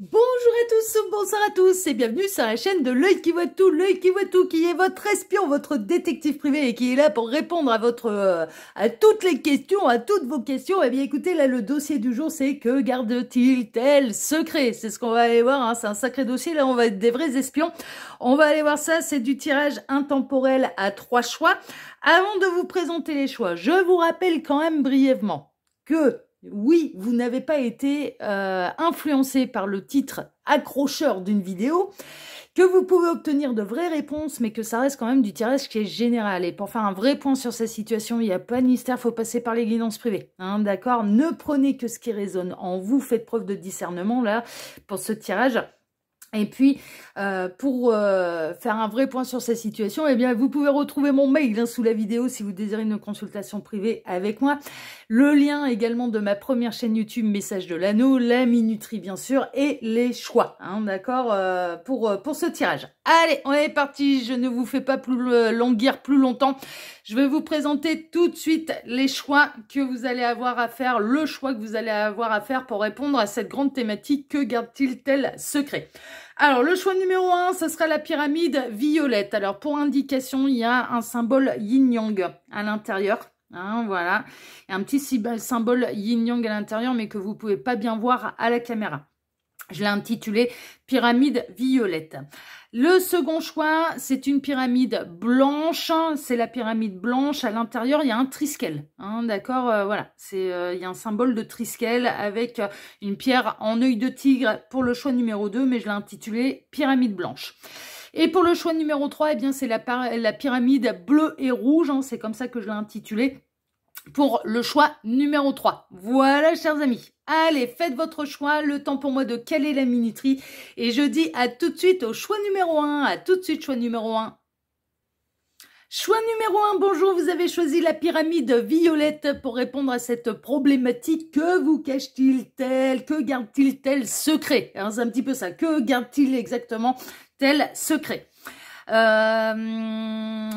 Bonjour à tous, bonsoir à tous et bienvenue sur la chaîne de l'œil qui voit tout, qui est votre espion, votre détective privé et qui est là pour répondre à à toutes les questions, à toutes vos questions. Eh bien écoutez, là le dossier du jour c'est que garde-t-il tel secret? C'est ce qu'on va aller voir, hein. C'est un sacré dossier, là on va être des vrais espions. On va aller voir ça, c'est du tirage intemporel à 3 choix. Avant de vous présenter les choix, je vous rappelle quand même brièvement que oui, vous n'avez pas été influencé par le titre accrocheur d'une vidéo, que vous pouvez obtenir de vraies réponses, mais que ça reste quand même du tirage qui est général. Et pour faire un vrai point sur sa situation, il n'y a pas de mystère, faut passer par les guidances privées. Hein, d'accord? Ne prenez que ce qui résonne en vous, faites preuve de discernement là pour ce tirage. Et puis, pour faire un vrai point sur sa situation, eh bien, vous pouvez retrouver mon mail hein, sous la vidéo si vous désirez une consultation privée avec moi. Le lien également de ma première chaîne YouTube, Message de l'Anneau, la minuterie bien sûr, et les choix, hein, d'accord, pour ce tirage. Allez, on est parti, je ne vous fais pas languir plus longtemps. Je vais vous présenter tout de suite les choix que vous allez avoir à faire, le choix que vous allez avoir à faire pour répondre à cette grande thématique, que garde-t-il tel secret? Alors, le choix numéro 1, ce sera la pyramide violette. Alors, pour indication, il y a un symbole yin-yang à l'intérieur. Hein, voilà. Il y a un petit symbole yin-yang à l'intérieur, mais que vous pouvez pas bien voir à la caméra. Je l'ai intitulé pyramide violette. Le second choix, c'est une pyramide blanche. C'est la pyramide blanche. À l'intérieur, il y a un triskel. Hein, d'accord, voilà. Il y a un symbole de triskel avec une pierre en œil de tigre pour le choix numéro 2, mais je l'ai intitulé pyramide blanche. Et pour le choix numéro 3, eh bien, c'est la pyramide bleue et rouge. Hein, c'est comme ça que je l'ai intitulé pour le choix numéro 3. Voilà, chers amis. Allez, faites votre choix, le temps pour moi de caler la minuterie. Et je dis à tout de suite au choix numéro 1. À tout de suite, choix numéro 1. Choix numéro 1, bonjour, vous avez choisi la pyramide violette pour répondre à cette problématique. Que vous cache-t-il tel? Que garde-t-il tel secret? Hein, c'est un petit peu ça. Que garde-t-il exactement tel secret?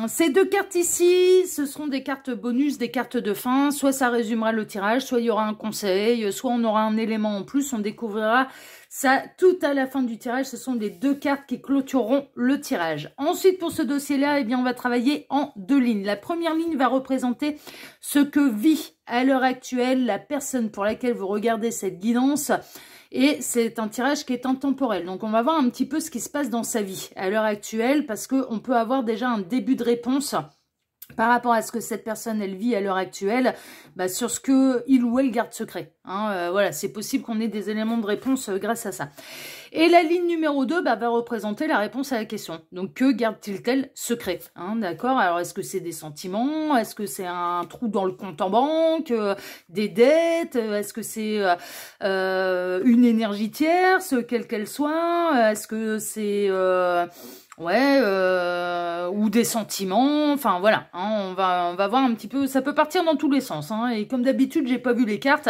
Ces deux cartes ici, ce seront des cartes bonus, des cartes de fin. Soit ça résumera le tirage, soit il y aura un conseil, soit on aura un élément en plus, on découvrira ça tout à la fin du tirage. Ce sont les deux cartes qui clôtureront le tirage. Ensuite, pour ce dossier-là, eh bien, on va travailler en 2 lignes. La première ligne va représenter ce que vit à l'heure actuelle la personne pour laquelle vous regardez cette guidance. Et c'est un tirage qui est intemporel. Donc, on va voir un petit peu ce qui se passe dans sa vie à l'heure actuelle parce qu'on peut avoir déjà un début de réponse par rapport à ce que cette personne, elle vit à l'heure actuelle, bah, sur ce que il ou elle garde secret. Hein, voilà, c'est possible qu'on ait des éléments de réponse grâce à ça. Et la ligne numéro 2 bah, va représenter la réponse à la question. Donc, que garde-t-il tel secret? Hein, d'accord? Alors, est-ce que c'est des sentiments? Est-ce que c'est un trou dans le compte en banque? Des dettes? Est-ce que c'est une énergie tierce, quelle qu'elle soit? Est-ce que c'est... ouais, ou des sentiments, enfin voilà, hein, on va voir un petit peu, ça peut partir dans tous les sens, hein, et comme d'habitude, j'ai pas vu les cartes,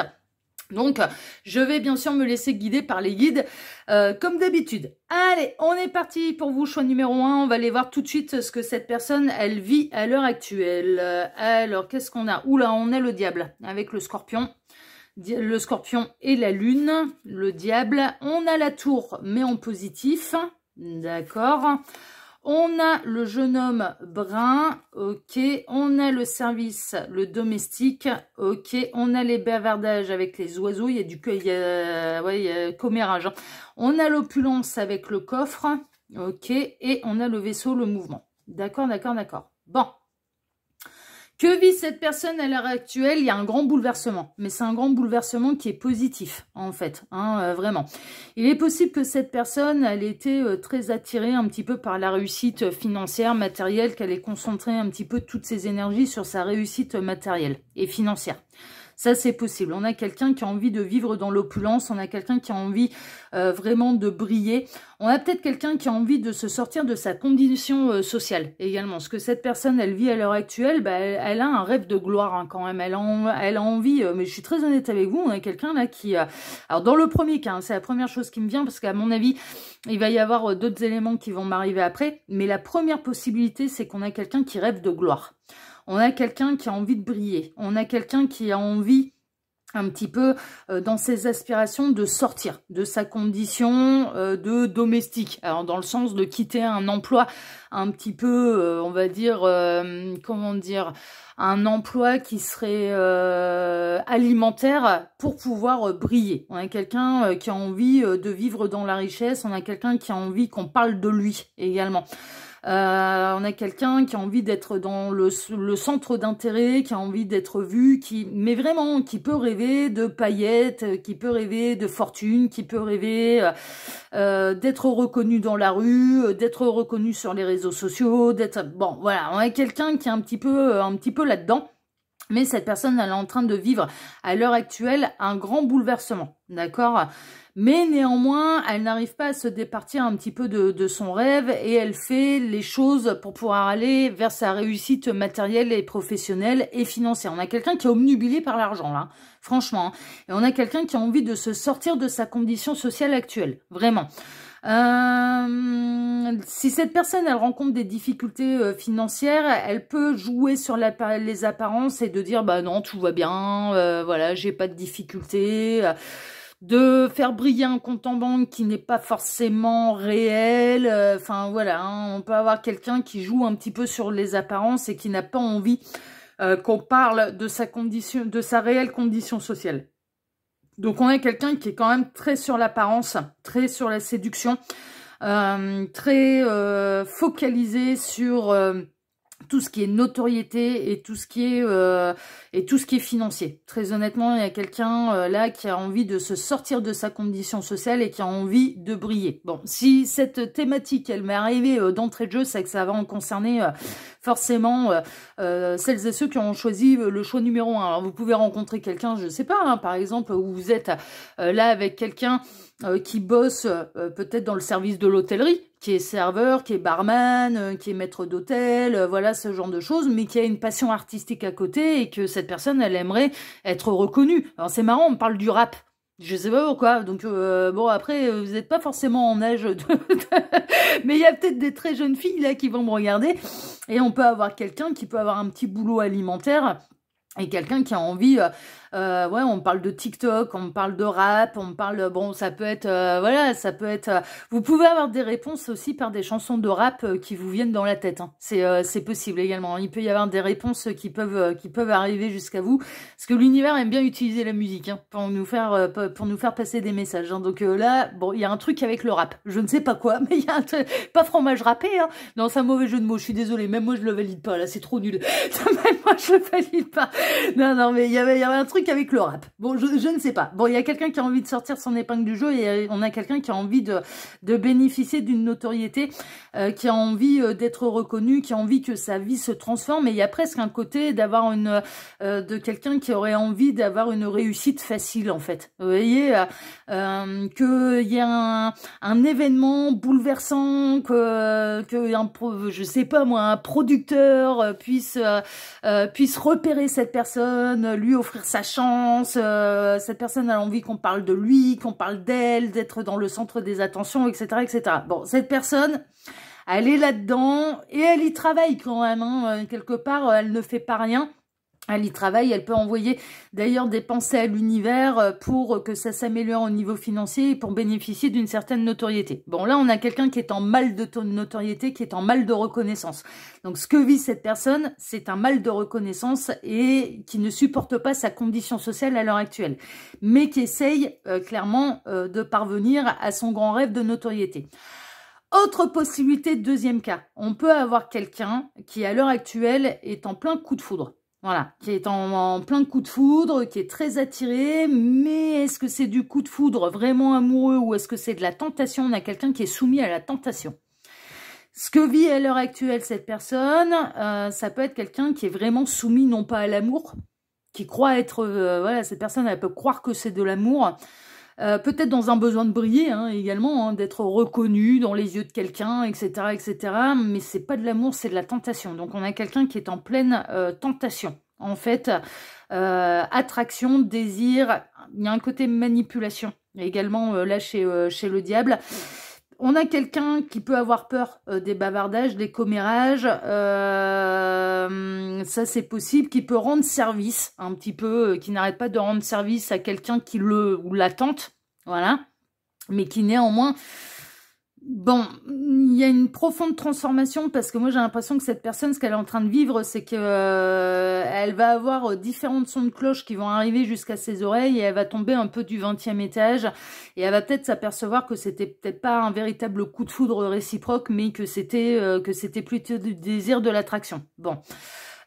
donc je vais bien sûr me laisser guider par les guides, comme d'habitude. Allez, on est parti pour vous, choix numéro 1, on va aller voir tout de suite ce que cette personne, elle vit à l'heure actuelle. Alors, qu'est-ce qu'on a? Oula, on a le diable, avec le scorpion et la lune, le diable, on a la tour, mais en positif. D'accord. On a le jeune homme brun, ok. On a le service, le domestique, ok. On a les bavardages avec les oiseaux, il y a il y a commérage. On a l'opulence avec le coffre, ok. Et on a le vaisseau, le mouvement. D'accord, d'accord, d'accord. Bon. Que vit cette personne à l'heure actuelle? Il y a un grand bouleversement, mais c'est un grand bouleversement qui est positif, en fait, hein, vraiment. Il est possible que cette personne, elle ait été très attirée un petit peu par la réussite financière, matérielle, qu'elle ait concentré un petit peu toutes ses énergies sur sa réussite matérielle et financière. Ça, c'est possible. On a quelqu'un qui a envie de vivre dans l'opulence. On a quelqu'un qui a envie vraiment de briller. On a peut-être quelqu'un qui a envie de se sortir de sa condition sociale également. Ce que cette personne, elle vit à l'heure actuelle, bah, elle a un rêve de gloire hein, quand même. Elle a envie, mais je suis très honnête avec vous, on a quelqu'un là qui... alors, dans le premier cas, hein, c'est la première chose qui me vient parce qu'à mon avis, il va y avoir d'autres éléments qui vont m'arriver après. Mais la première possibilité, c'est qu'on a quelqu'un qui rêve de gloire. On a quelqu'un qui a envie de briller. On a quelqu'un qui a envie un petit peu dans ses aspirations de sortir de sa condition de domestique. Alors dans le sens de quitter un emploi un petit peu, on va dire, comment dire, un emploi qui serait alimentaire pour pouvoir briller. On a quelqu'un qui a envie de vivre dans la richesse, on a quelqu'un qui a envie qu'on parle de lui également. On a quelqu'un qui a envie d'être dans le centre d'intérêt, qui a envie d'être vu, mais vraiment, qui peut rêver de paillettes, qui peut rêver de fortune, qui peut rêver d'être reconnu dans la rue, d'être reconnu sur les réseaux sociaux, bon, voilà, on a quelqu'un qui est un petit peu là-dedans. Mais cette personne, elle est en train de vivre à l'heure actuelle un grand bouleversement, d'accord? Mais néanmoins, elle n'arrive pas à se départir un petit peu de son rêve et elle fait les choses pour pouvoir aller vers sa réussite matérielle et professionnelle et financière. On a quelqu'un qui est obnubilé par l'argent, là, franchement. Et on a quelqu'un qui a envie de se sortir de sa condition sociale actuelle, vraiment. Si cette personne, elle rencontre des difficultés financières, elle peut jouer sur les apparences et de dire, bah non, tout va bien, voilà, j'ai pas de difficultés, de faire briller un compte en banque qui n'est pas forcément réel, enfin voilà, hein, on peut avoir quelqu'un qui joue un petit peu sur les apparences et qui n'a pas envie qu'on parle de sa condition, de sa réelle condition sociale. Donc on a quelqu'un qui est quand même très sur l'apparence, très sur la séduction, très focalisé sur tout ce qui est notoriété et tout ce qui est financier. Très honnêtement, il y a quelqu'un là qui a envie de se sortir de sa condition sociale et qui a envie de briller. Bon, si cette thématique, elle m'est arrivée d'entrée de jeu, c'est que ça va en concerner forcément celles et ceux qui ont choisi le choix numéro 1. Alors vous pouvez rencontrer quelqu'un, je sais pas, hein, par exemple, où vous êtes là avec quelqu'un qui bosse peut-être dans le service de l'hôtellerie, qui est serveur, qui est barman, qui est maître d'hôtel, voilà ce genre de choses, mais qui a une passion artistique à côté et que cette personne, elle aimerait être reconnue. Alors c'est marrant, on parle du rap. Je sais pas pourquoi, donc bon après vous n'êtes pas forcément en âge mais il y a peut-être des très jeunes filles là qui vont me regarder et on peut avoir quelqu'un qui peut avoir un petit boulot alimentaire et quelqu'un qui a envie, ouais, on parle de TikTok, on parle de rap, on parle, bon, ça peut être, voilà, ça peut être, vous pouvez avoir des réponses aussi par des chansons de rap qui vous viennent dans la tête, hein. C'est possible également. Il peut y avoir des réponses qui peuvent arriver jusqu'à vous, parce que l'univers aime bien utiliser la musique, hein, pour nous faire passer des messages, hein. Donc là, bon, il y a un truc avec le rap. Je ne sais pas quoi, mais il y a un truc, pas fromage râpé, hein. Non, c'est un mauvais jeu de mots. Je suis désolée. Même moi, je le valide pas. Là, c'est trop nul. Même moi, je le valide pas. Non, mais il y avait un truc avec le rap. Bon, je ne sais pas. Bon, il y a quelqu'un qui a envie de sortir son épingle du jeu et on a quelqu'un qui a envie de bénéficier d'une notoriété, qui a envie d'être reconnu, qui a envie que sa vie se transforme. Et il y a presque un côté d'avoir de quelqu'un qui aurait envie d'avoir une réussite facile, en fait. Vous voyez, qu'il y a un événement bouleversant, je sais pas moi, un producteur puisse repérer cette personne, lui offrir sa chance, cette personne a envie qu'on parle de lui, qu'on parle d'elle, d'être dans le centre des attentions, etc., etc. Bon, cette personne, elle est là-dedans et elle y travaille quand même, hein, quelque part, elle ne fait pas rien. Elle y travaille, elle peut envoyer d'ailleurs des pensées à l'univers pour que ça s'améliore au niveau financier et pour bénéficier d'une certaine notoriété. Bon, là, on a quelqu'un qui est en mal de notoriété, qui est en mal de reconnaissance. Donc, ce que vit cette personne, c'est un mal de reconnaissance et qui ne supporte pas sa condition sociale à l'heure actuelle, mais qui essaye clairement de parvenir à son grand rêve de notoriété. Autre possibilité, deuxième cas, on peut avoir quelqu'un qui, à l'heure actuelle, est en plein coup de foudre. Voilà, qui est en plein coup de foudre, qui est très attiré, mais est-ce que c'est du coup de foudre vraiment amoureux ou est-ce que c'est de la tentation? On a quelqu'un qui est soumis à la tentation. Ce que vit à l'heure actuelle cette personne, ça peut être quelqu'un qui est vraiment soumis non pas à l'amour, qui croit être, voilà, cette personne elle peut croire que c'est de l'amour, peut-être dans un besoin de briller hein, également, hein, d'être reconnu dans les yeux de quelqu'un, etc., etc. Mais c'est pas de l'amour, c'est de la tentation. Donc on a quelqu'un qui est en pleine tentation. En fait, attraction, désir, il y a un côté manipulation également là chez le diable. On a quelqu'un qui peut avoir peur des bavardages, des commérages, ça c'est possible, qui peut rendre service un petit peu, qui n'arrête pas de rendre service à quelqu'un qui le ou l'attente, voilà, mais qui néanmoins, bon, il y a une profonde transformation parce que moi j'ai l'impression que cette personne, ce qu'elle est en train de vivre, c'est que elle va avoir différents sons de cloche qui vont arriver jusqu'à ses oreilles et elle va tomber un peu du 20e étage et elle va peut-être s'apercevoir que c'était peut-être pas un véritable coup de foudre réciproque, mais que c'était plutôt du désir, de l'attraction. Bon.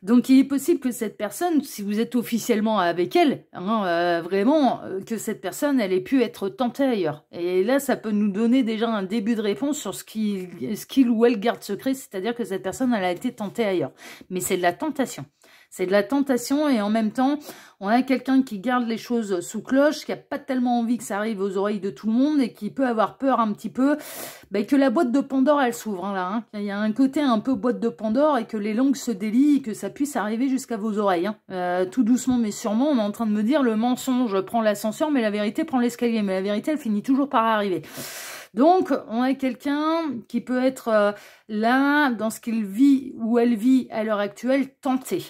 Donc, il est possible que cette personne, si vous êtes officiellement avec elle, hein, vraiment, que cette personne, elle ait pu être tentée ailleurs. Et là, ça peut nous donner déjà un début de réponse sur ce qu'il ou elle garde secret, c'est-à-dire que cette personne, elle a été tentée ailleurs. Mais c'est de la tentation. C'est de la tentation et en même temps, on a quelqu'un qui garde les choses sous cloche, qui n'a pas tellement envie que ça arrive aux oreilles de tout le monde et qui peut avoir peur un petit peu que la boîte de Pandore, elle s'ouvre. Hein, là, hein. Il y a un côté un peu boîte de Pandore et que les langues se délient et que ça puisse arriver jusqu'à vos oreilles. Hein. Tout doucement mais sûrement, on est en train de me dire le mensonge prend l'ascenseur mais la vérité prend l'escalier. Mais la vérité, elle finit toujours par arriver. Donc, on a quelqu'un qui peut être là, dans ce qu'il vit ou elle vit à l'heure actuelle, tenté.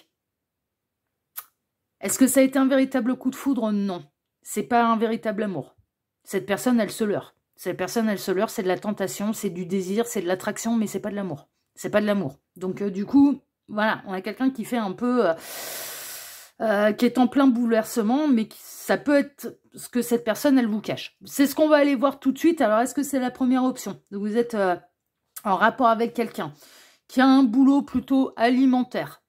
Est-ce que ça a été un véritable coup de foudre? Non. C'est pas un véritable amour. Cette personne, elle se leurre. Cette personne, elle se leurre, c'est de la tentation, c'est du désir, c'est de l'attraction, mais c'est pas de l'amour. C'est pas de l'amour. Donc, du coup, voilà, on a quelqu'un qui fait un peu... qui est en plein bouleversement, mais ça peut être ce que cette personne, elle vous cache. C'est ce qu'on va aller voir tout de suite. Alors, est-ce que c'est la première option? Donc, vous êtes en rapport avec quelqu'un qui a un boulot plutôt alimentaire,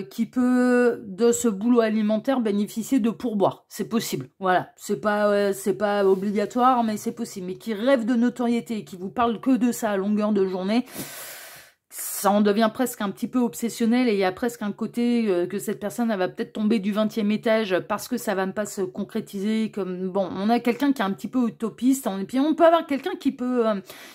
qui peut, de ce boulot alimentaire, bénéficier de pourboires. C'est possible. Voilà. C'est pas obligatoire, mais c'est possible. Mais qui rêve de notoriété et qui vous parle que de ça à longueur de journée, ça en devient presque un petit peu obsessionnel et il y a presque un côté que cette personne, elle va peut-être tomber du 20e étage parce que ça va ne pas se concrétiser comme... Bon, on a quelqu'un qui est un petit peu utopiste, et puis on peut avoir quelqu'un qui peut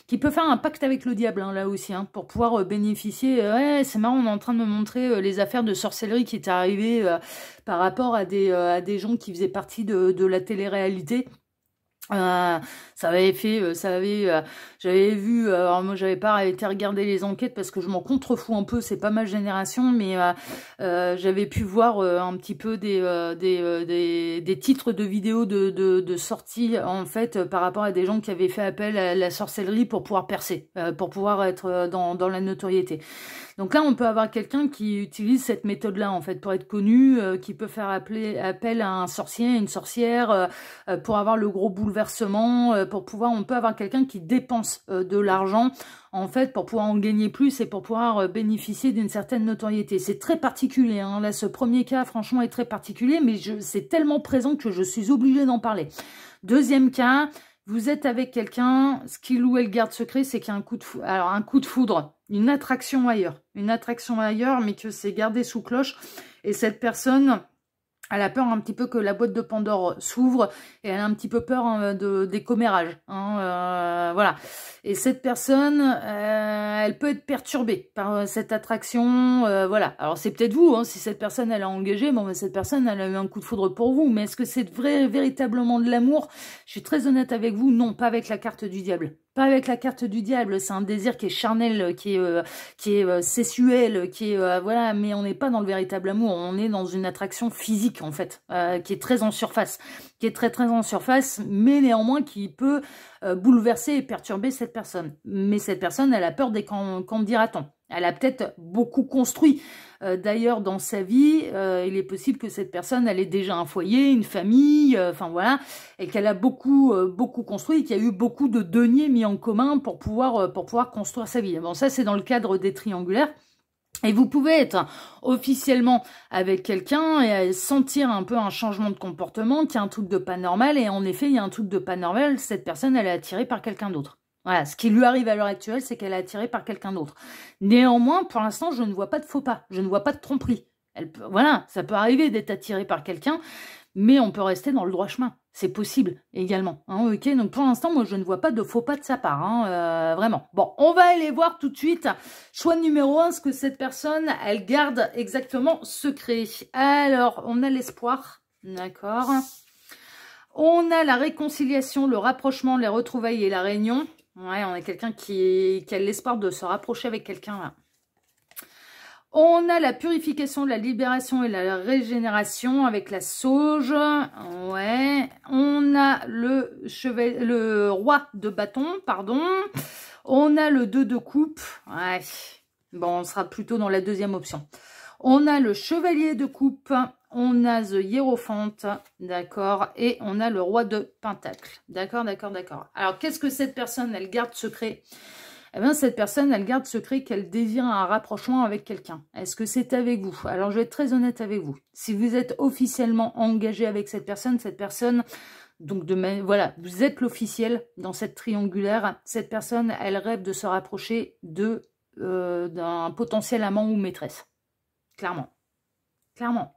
faire un pacte avec le diable, hein, là aussi, hein, pour pouvoir bénéficier... ouais, c'est marrant, on est en train de me montrer les affaires de sorcellerie qui étaient arrivées par rapport à des gens qui faisaient partie de la télé-réalité. J'avais vu, alors moi j'avais pas été regarder les enquêtes parce que je m'en contrefous un peu, c'est pas ma génération, mais j'avais pu voir un petit peu des titres de vidéos de sortie en fait par rapport à des gens qui avaient fait appel à la sorcellerie pour pouvoir percer, pour pouvoir être dans la notoriété. Donc là, on peut avoir quelqu'un qui utilise cette méthode-là, en fait, pour être connu, qui peut faire appel à un sorcier, une sorcière, pour avoir le gros bouleversement, on peut avoir quelqu'un qui dépense de l'argent, en fait, pour pouvoir en gagner plus et pour pouvoir bénéficier d'une certaine notoriété. C'est très particulier, hein. Là, ce premier cas, franchement, est très particulier, mais c'est tellement présent que je suis obligée d'en parler. Deuxième cas... Vous êtes avec quelqu'un, ce qu'il ou elle garde secret, c'est qu'il y a un coup de foudre, une attraction ailleurs, mais que c'est gardé sous cloche. Et cette personne, elle a peur un petit peu que la boîte de Pandore s'ouvre et elle a un petit peu peur des commérages. Hein, voilà. Et cette personne, elle peut être perturbée par cette attraction. Voilà. Alors c'est peut-être vous, hein, si cette personne elle a engagé, bon, cette personne elle a eu un coup de foudre pour vous. Mais est-ce que c'est véritablement de l'amour? Je suis très honnête avec vous, non, pas avec la carte du diable. Pas avec la carte du diable, c'est un désir qui est charnel, qui est sexuel, voilà, mais on n'est pas dans le véritable amour, on est dans une attraction physique en fait, qui est très en surface, très en surface, mais néanmoins qui peut bouleverser et perturber cette personne. Mais cette personne, elle a peur des qu'en dira-t-on. Elle a peut-être beaucoup construit. D'ailleurs, dans sa vie, il est possible que cette personne, elle ait déjà un foyer, une famille, enfin voilà, et qu'elle a beaucoup construit, qu'il y a eu beaucoup de deniers mis en commun pour pouvoir construire sa vie. Bon, ça, c'est dans le cadre des triangulaires. Et vous pouvez être officiellement avec quelqu'un et sentir un peu un changement de comportement, qu'il y a un truc de pas normal, et en effet, il y a un truc de pas normal, cette personne, elle est attirée par quelqu'un d'autre. Voilà, ce qui lui arrive à l'heure actuelle, c'est qu'elle est attirée par quelqu'un d'autre. Néanmoins, pour l'instant, je ne vois pas de faux pas, je ne vois pas de tromperie. Voilà, ça peut arriver d'être attiré par quelqu'un, mais on peut rester dans le droit chemin. C'est possible également. Hein, ok, donc pour l'instant, moi, je ne vois pas de faux pas de sa part. Hein, vraiment. Bon, on va aller voir tout de suite. Choix numéro 1, ce que cette personne, elle garde exactement secret. Alors, on a l'espoir. D'accord. On a la réconciliation, le rapprochement, les retrouvailles et la réunion. Ouais, on a quelqu'un qui a l'espoir de se rapprocher avec quelqu'un, là. On a la purification, la libération et la régénération avec la sauge. Ouais. On a le roi de bâton, pardon. On a le 2 de coupe. Ouais. Bon, on sera plutôt dans la deuxième option. On a le chevalier de coupe. On a The Hiérophant. D'accord. Et on a le roi de pentacle. D'accord, d'accord, d'accord. Alors, qu'est-ce que cette personne, elle garde secret ? Eh bien, cette personne, elle garde secret qu'elle désire un rapprochement avec quelqu'un. Est-ce que c'est avec vous? Alors, je vais être très honnête avec vous. Si vous êtes officiellement engagé avec cette personne, donc voilà, vous êtes l'officiel dans cette triangulaire. Cette personne, elle rêve de se rapprocher d'un potentiel amant ou maîtresse. Clairement. Clairement.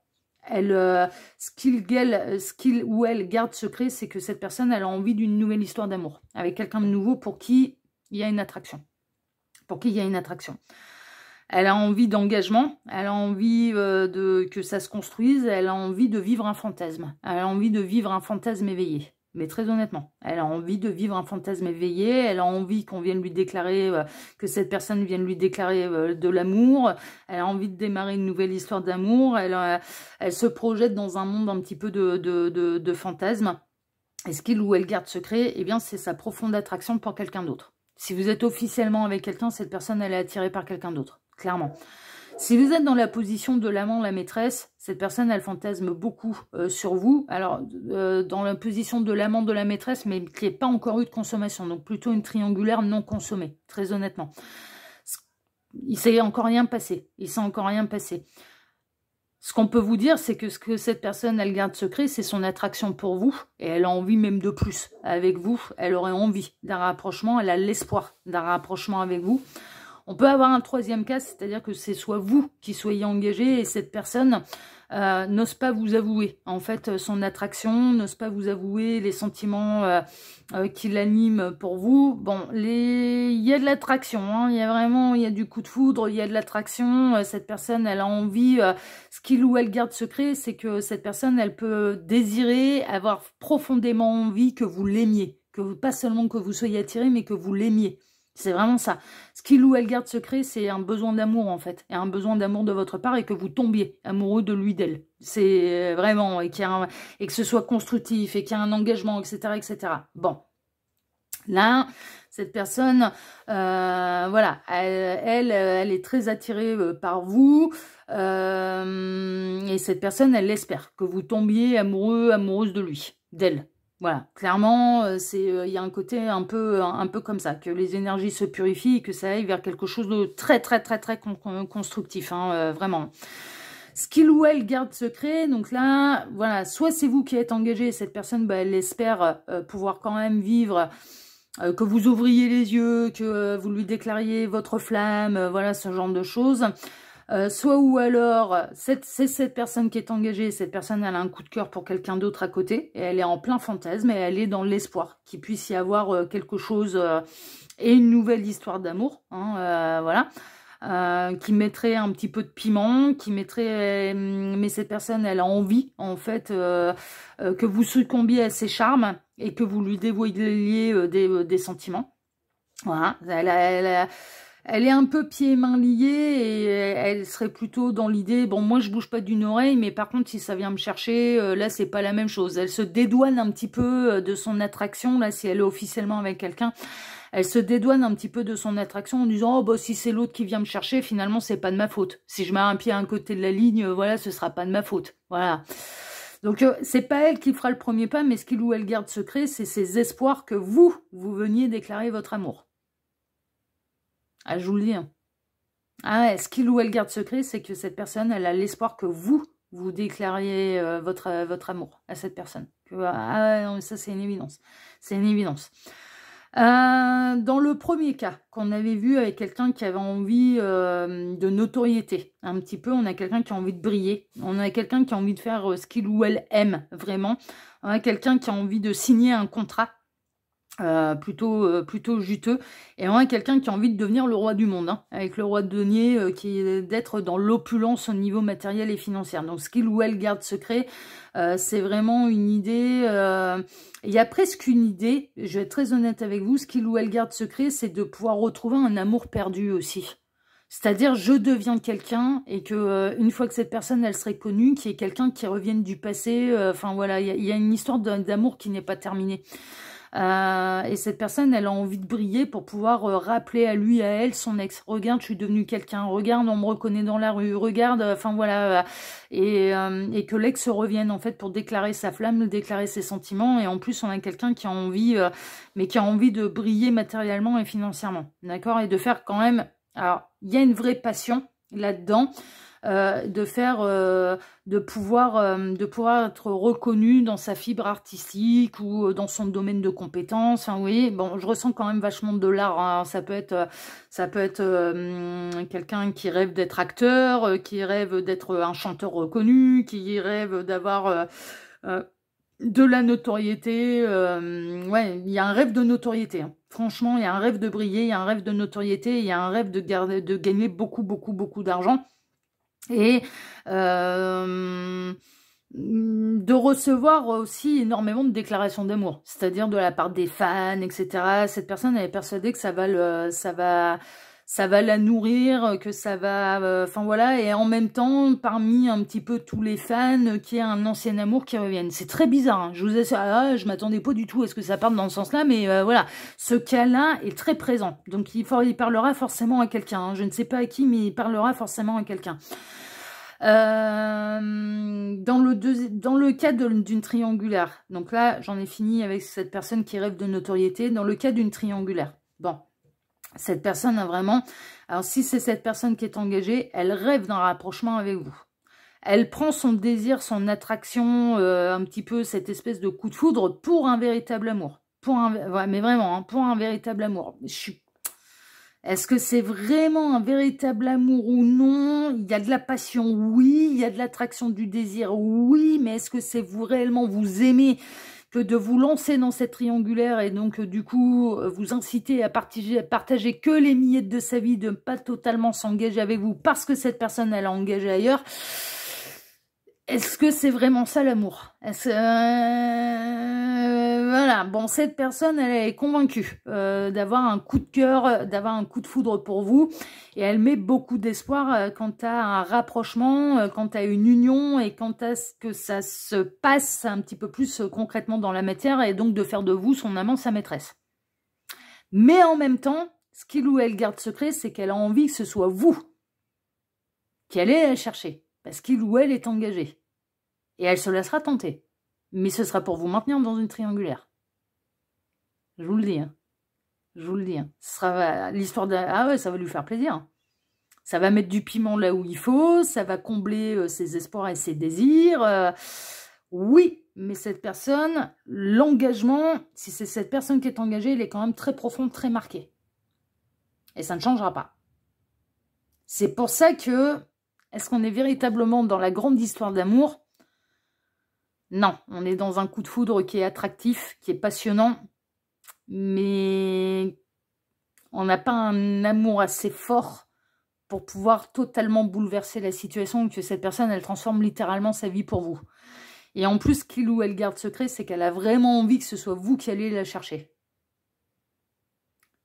Ce qu'il ou elle garde secret, c'est que cette personne, elle a envie d'une nouvelle histoire d'amour. Avec quelqu'un de nouveau pour qui il y a une attraction. Pour qui il y a une attraction. Elle a envie d'engagement, elle a envie que ça se construise, elle a envie de vivre un fantasme. Elle a envie de vivre un fantasme éveillé. Mais très honnêtement, elle a envie de vivre un fantasme éveillé, elle a envie qu'on vienne lui déclarer, que cette personne vienne lui déclarer de l'amour, elle a envie de démarrer une nouvelle histoire d'amour, elle se projette dans un monde un petit peu de fantasme. Et ce qu'il ou elle garde secret, eh bien c'est sa profonde attraction pour quelqu'un d'autre. Si vous êtes officiellement avec quelqu'un, cette personne, elle est attirée par quelqu'un d'autre, clairement. Si vous êtes dans la position de l'amant, la maîtresse, cette personne, elle fantasme beaucoup sur vous. Alors, dans la position de l'amant, de la maîtresse, mais qui n'est pas encore eu de consommation. Donc, plutôt une triangulaire non consommée, très honnêtement. Il ne s'est encore rien passé. Il s'est encore rien passé. Ce qu'on peut vous dire, c'est que ce que cette personne, elle garde secret, c'est son attraction pour vous. Et elle a envie même de plus avec vous. Elle aurait envie d'un rapprochement. Elle a l'espoir d'un rapprochement avec vous. On peut avoir un troisième cas, c'est-à-dire que c'est soit vous qui soyez engagé et cette personne n'ose pas vous avouer. En fait, son attraction, n'ose pas vous avouer les sentiments qui l'animent pour vous. Bon, il y a de l'attraction, hein, il y a du coup de foudre, il y a de l'attraction. Cette personne, elle a envie, ce qu'il ou elle garde secret, c'est que cette personne, elle peut désirer, avoir profondément envie que vous l'aimiez. Pas seulement que vous soyez attiré, mais que vous l'aimiez. C'est vraiment ça. Ce qu'il ou elle garde secret, c'est un besoin d'amour, en fait. Et un besoin d'amour de votre part et que vous tombiez amoureux de lui, d'elle. C'est vraiment... Et que ce soit constructif et qu'il y ait un engagement, etc., etc. Bon. Là, cette personne, voilà, elle est très attirée par vous. Et cette personne, elle espère que vous tombiez amoureux, amoureuse de lui, d'elle. Voilà, clairement, il y a un côté un peu comme ça, que les énergies se purifient et que ça aille vers quelque chose de très, très, très, très constructif, hein, vraiment. Ce qu'il ou elle garde secret, donc là, voilà, soit c'est vous qui êtes engagé, cette personne, bah, elle espère pouvoir quand même vivre, que vous ouvriez les yeux, que vous lui déclariez votre flamme, voilà, ce genre de choses. Soit ou alors, c'est cette personne qui est engagée, cette personne elle a un coup de cœur pour quelqu'un d'autre à côté, et elle est en plein fantasme, et elle est dans l'espoir qu'il puisse y avoir quelque chose, et une nouvelle histoire d'amour, hein, voilà, qui mettrait un petit peu de piment, mais cette personne elle a envie, en fait, que vous succombiez à ses charmes, et que vous lui dévoiliez des sentiments. Voilà, elle est un peu pieds et mains liés et elle serait plutôt dans l'idée, bon, moi je bouge pas d'une oreille, mais par contre si ça vient me chercher, là c'est pas la même chose. Elle se dédouane un petit peu de son attraction, là si elle est officiellement avec quelqu'un, elle se dédouane un petit peu de son attraction en disant, oh bah si c'est l'autre qui vient me chercher, finalement c'est pas de ma faute. Si je mets un pied à un côté de la ligne, voilà, ce sera pas de ma faute. Voilà. Donc c'est pas elle qui fera le premier pas, mais ce qu'il ou elle garde secret, c'est ses espoirs que vous veniez déclarer votre amour. Ah, je vous le dis. Hein. Ah ouais, ce qu'il ou elle garde secret, c'est que cette personne, elle a l'espoir que vous déclariez votre amour à cette personne. Ah non, ça c'est une évidence. C'est une évidence. Dans le premier cas qu'on avait vu avec quelqu'un qui avait envie de notoriété, un petit peu, on a quelqu'un qui a envie de briller, on a quelqu'un qui a envie de faire ce qu'il ou elle aime vraiment, on a quelqu'un qui a envie de signer un contrat. plutôt juteux, et vraiment quelqu'un qui a envie de devenir le roi du monde, hein, avec le roi de denier qui est d'être dans l'opulence au niveau matériel et financier. Donc ce qu'il ou elle garde secret, c'est vraiment une idée, il y a presque une idée, je vais être très honnête avec vous, ce qu'il ou elle garde secret, c'est de pouvoir retrouver un amour perdu aussi. C'est-à-dire, je deviens quelqu'un, et que une fois que cette personne, elle serait connue, qu'il y ait quelqu'un qui revienne du passé, enfin voilà, il y a une histoire d'amour qui n'est pas terminée. Et cette personne, elle a envie de briller pour pouvoir rappeler à lui, à elle, son ex. Regarde, je suis devenue quelqu'un. Regarde, on me reconnaît dans la rue. Regarde, enfin voilà. Et que l'ex revienne en fait pour déclarer sa flamme, déclarer ses sentiments. Et en plus, on a quelqu'un qui a envie, mais qui a envie de briller matériellement et financièrement. D'accord? Et de faire quand même... Alors, il y a une vraie passion là-dedans. De pouvoir être reconnu dans sa fibre artistique ou dans son domaine de compétences. Enfin, vous voyez, bon, je ressens quand même vachement de l'art, hein. Ça peut être quelqu'un qui rêve d'être acteur, qui rêve d'être un chanteur reconnu, qui rêve d'avoir de la notoriété. Ouais, il y a un rêve de notoriété, hein. Franchement, il y a un rêve de briller, il y a un rêve de notoriété, il y a un rêve de gagner beaucoup d'argent. Et de recevoir aussi énormément de déclarations d'amour, c'est-à-dire de la part des fans, etc. Cette personne, elle est persuadée que ça va la nourrir, que ça va... Enfin voilà, et en même temps, parmi un petit peu tous les fans, qu'il y a un ancien amour qui revienne. C'est très bizarre, hein. Je vous assure, je m'attendais pas du tout à ce que ça parte dans ce sens-là, mais voilà, ce cas-là est très présent. Donc il parlera forcément à quelqu'un, hein. Je ne sais pas à qui, mais il parlera forcément à quelqu'un. Dans le cas d'une triangulaire, donc là, j'en ai fini avec cette personne qui rêve de notoriété. Dans le cas d'une triangulaire, bon... Cette personne a vraiment... Alors, si c'est cette personne qui est engagée, elle rêve d'un rapprochement avec vous. Elle prend son désir, son attraction, un petit peu cette espèce de coup de foudre pour un véritable amour. Ouais, mais vraiment, hein, pour un véritable amour. Est-ce que c'est vraiment un véritable amour ou non? Il y a de la passion, oui. Il y a de l'attraction, du désir, oui. Mais est-ce que c'est vous réellement vous aimez que de vous lancer dans cette triangulaire et donc du coup vous inciter à partager que les miettes de sa vie, de ne pas totalement s'engager avec vous parce que cette personne elle a engagé ailleurs? Est-ce que c'est vraiment ça l'amour? Voilà, bon, cette personne, elle est convaincue d'avoir un coup de cœur, d'avoir un coup de foudre pour vous, et elle met beaucoup d'espoir quant à un rapprochement, quant à une union, et quant à ce que ça se passe un petit peu plus concrètement dans la matière, et donc de faire de vous son amant, sa maîtresse. Mais en même temps, ce qu'il ou elle garde secret, c'est qu'elle a envie que ce soit vous qui allez la chercher, parce qu'il ou elle est engagé. Et elle se laissera tenter. Mais ce sera pour vous maintenir dans une triangulaire. Je vous le dis. Hein. Je vous le dis. Hein. Ce sera l'histoire de... Ah ouais, ça va lui faire plaisir. Ça va mettre du piment là où il faut. Ça va combler ses espoirs et ses désirs. Oui, mais cette personne, l'engagement, si c'est cette personne qui est engagée, il est quand même très profond, très marqué. Et ça ne changera pas. C'est pour ça que... Est-ce qu'on est véritablement dans la grande histoire d'amour? Non, on est dans un coup de foudre qui est attractif, qui est passionnant, mais on n'a pas un amour assez fort pour pouvoir totalement bouleverser la situation, que cette personne, elle transforme littéralement sa vie pour vous. Et en plus, qu'il ou elle garde secret, c'est qu'elle a vraiment envie que ce soit vous qui allez la chercher.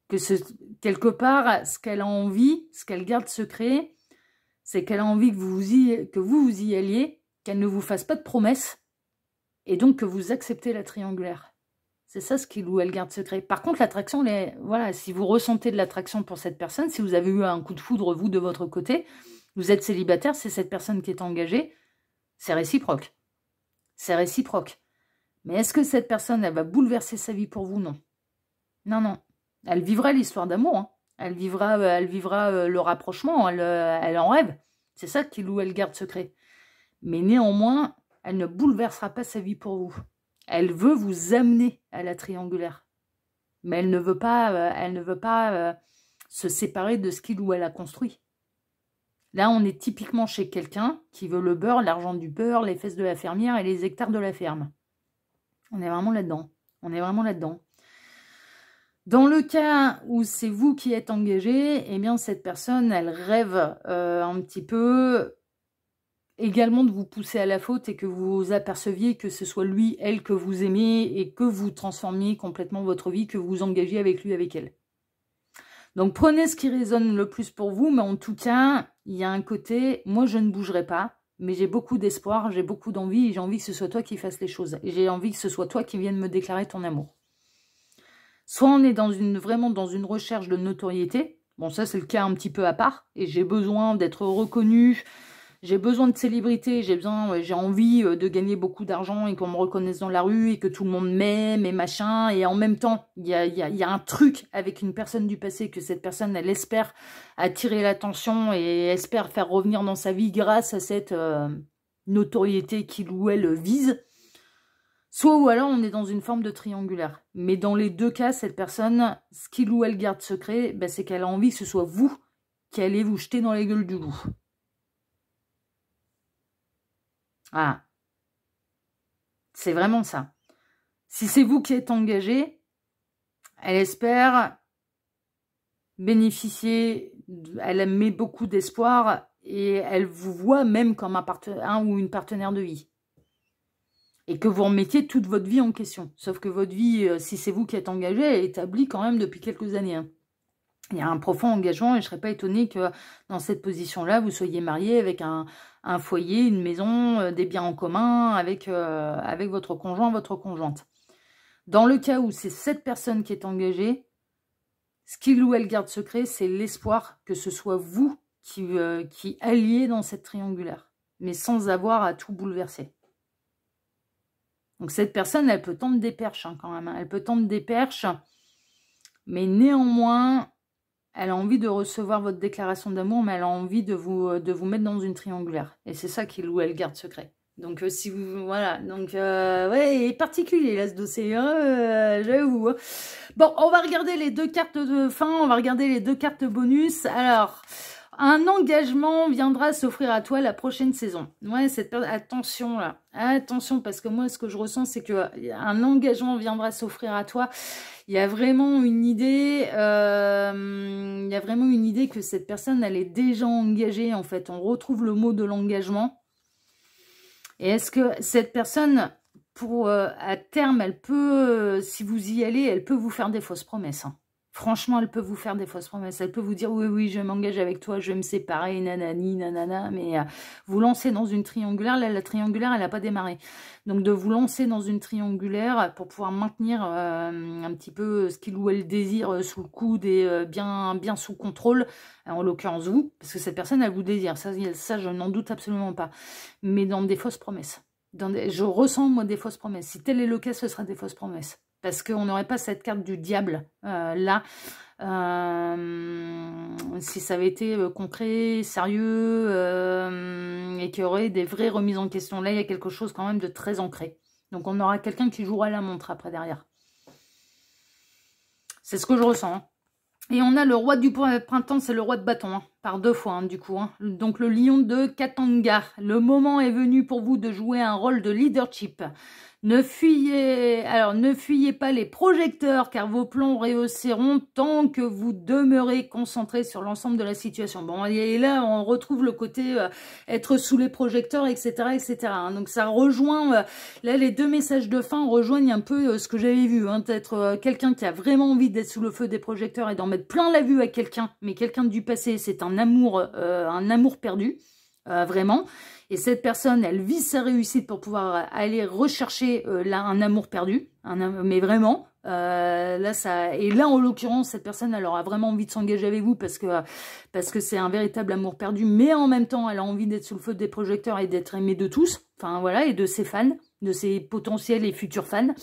Quelque part, ce qu'elle a envie, ce qu'elle garde secret, c'est qu'elle a envie que vous y alliez, qu'elle ne vous fasse pas de promesses, et donc que vous acceptez la triangulaire. C'est ça ce qu'il ou elle garde secret. Par contre, l'attraction, voilà, si vous ressentez de l'attraction pour cette personne, si vous avez eu un coup de foudre, vous, de votre côté, vous êtes célibataire, c'est cette personne qui est engagée, c'est réciproque. C'est réciproque. Mais est-ce que cette personne, elle va bouleverser sa vie pour vous? Non. Non, non. Elle vivra l'histoire d'amour. Hein. Elle vivra le rapprochement. Elle en rêve. C'est ça qu'il ou elle garde secret. Mais néanmoins... Elle ne bouleversera pas sa vie pour vous. Elle veut vous amener à la triangulaire. Mais elle ne veut pas se séparer de ce qu'il ou elle a construit. Là, on est typiquement chez quelqu'un qui veut le beurre, l'argent du beurre, les fesses de la fermière et les hectares de la ferme. On est vraiment là-dedans. On est vraiment là-dedans. Dans le cas où c'est vous qui êtes engagé, eh bien cette personne, elle rêve un petit peu également de vous pousser à la faute et que vous aperceviez que ce soit lui, elle que vous aimez et que vous transformiez complètement votre vie, que vous vous engagiez avec lui, avec elle. Donc prenez ce qui résonne le plus pour vous, mais en tout cas, il y a un côté, moi je ne bougerai pas, mais j'ai beaucoup d'espoir, j'ai beaucoup d'envie et j'ai envie que ce soit toi qui fasses les choses. Et j'ai envie que ce soit toi qui vienne me déclarer ton amour. Soit on est vraiment dans une recherche de notoriété, bon ça c'est le cas un petit peu à part, et j'ai besoin d'être reconnu. J'ai besoin de célébrité, j'ai envie de gagner beaucoup d'argent et qu'on me reconnaisse dans la rue et que tout le monde m'aime et machin. Et en même temps, il y a un truc avec une personne du passé que cette personne, elle espère attirer l'attention et espère faire revenir dans sa vie grâce à cette notoriété qu'il ou elle vise. Soit ou alors on est dans une forme de triangulaire. Mais dans les deux cas, cette personne, ce qu'il ou elle garde secret, ben, c'est qu'elle a envie que ce soit vous qui allez vous jeter dans la gueule du loup. Ah, c'est vraiment ça. Si c'est vous qui êtes engagé, elle espère bénéficier, elle met beaucoup d'espoir et elle vous voit même comme un ou une partenaire de vie. Et que vous remettiez toute votre vie en question. Sauf que votre vie, si c'est vous qui êtes engagé, elle est établie quand même depuis quelques années. Hein. Il y a un profond engagement et je ne serais pas étonnée que dans cette position-là, vous soyez marié avec un foyer, une maison, des biens en commun avec votre conjoint, votre conjointe. Dans le cas où c'est cette personne qui est engagée, ce qu'il ou elle garde secret, c'est l'espoir que ce soit vous qui alliez dans cette triangulaire, mais sans avoir à tout bouleverser. Donc cette personne, elle peut tendre des perches hein, quand même. Hein. Elle peut tendre des perches, mais néanmoins... Elle a envie de recevoir votre déclaration d'amour, mais elle a envie de vous mettre dans une triangulaire. Et c'est ça qu'il ou elle garde secret. Donc, si vous... Voilà. Donc, ouais, il est particulier, là, ce dossier. J'avoue. Hein. Bon, on va regarder les deux cartes de fin. On va regarder les deux cartes bonus. Alors... Un engagement viendra s'offrir à toi la prochaine saison. Ouais, attention là. Attention, parce que moi, ce que je ressens, c'est qu'un engagement viendra s'offrir à toi. Il y a vraiment une idée, que cette personne, elle est déjà engagée, en fait. On retrouve le mot de l'engagement. Et est-ce que cette personne, à terme, elle peut, si vous y allez, elle peut vous faire des fausses promesses, hein. Franchement, elle peut vous faire des fausses promesses. Elle peut vous dire, oui, oui, je m'engage avec toi, je vais me séparer, nanani, nanana. Mais vous lancez dans une triangulaire. Là, la triangulaire, elle n'a pas démarré. Donc, de vous lancer dans une triangulaire pour pouvoir maintenir un petit peu ce qu'il ou elle désire sous le coude et bien sous contrôle. En l'occurrence, vous. Parce que cette personne, elle vous désire. Ça je n'en doute absolument pas. Mais dans des fausses promesses. Je ressens, moi, des fausses promesses. Si tel est le cas, ce sera des fausses promesses. Parce qu'on n'aurait pas cette carte du diable là. Si ça avait été concret, sérieux, et qu'il y aurait des vraies remises en question. Là, il y a quelque chose quand même de très ancré. Donc, on aura quelqu'un qui jouera la montre après derrière. C'est ce que je ressens. Hein. Et on a le roi du printemps, c'est le roi de bâton, hein, par 2 fois, hein, du coup. Hein. Donc, le lion de Katanga. Le moment est venu pour vous de jouer un rôle de leadership. Ne fuyez pas les projecteurs, car vos plans réussiront tant que vous demeurez concentré sur l'ensemble de la situation. Bon, et là, on retrouve le côté être sous les projecteurs, etc., etc. Hein. Donc, ça rejoint, là, les deux messages de fin rejoignent un peu ce que j'avais vu. Hein, d'être quelqu'un qui a vraiment envie d'être sous le feu des projecteurs et d'en mettre plein la vue à quelqu'un, mais quelqu'un du passé, c'est un amour perdu, vraiment. Et cette personne, elle vise sa réussite pour pouvoir aller rechercher un amour perdu, mais vraiment. Et là, en l'occurrence, cette personne, elle aura vraiment envie de s'engager avec vous parce que c'est un véritable amour perdu, mais en même temps, elle a envie d'être sous le feu des projecteurs et d'être aimée de tous, enfin voilà, et de ses fans, de ses potentiels et futurs fans.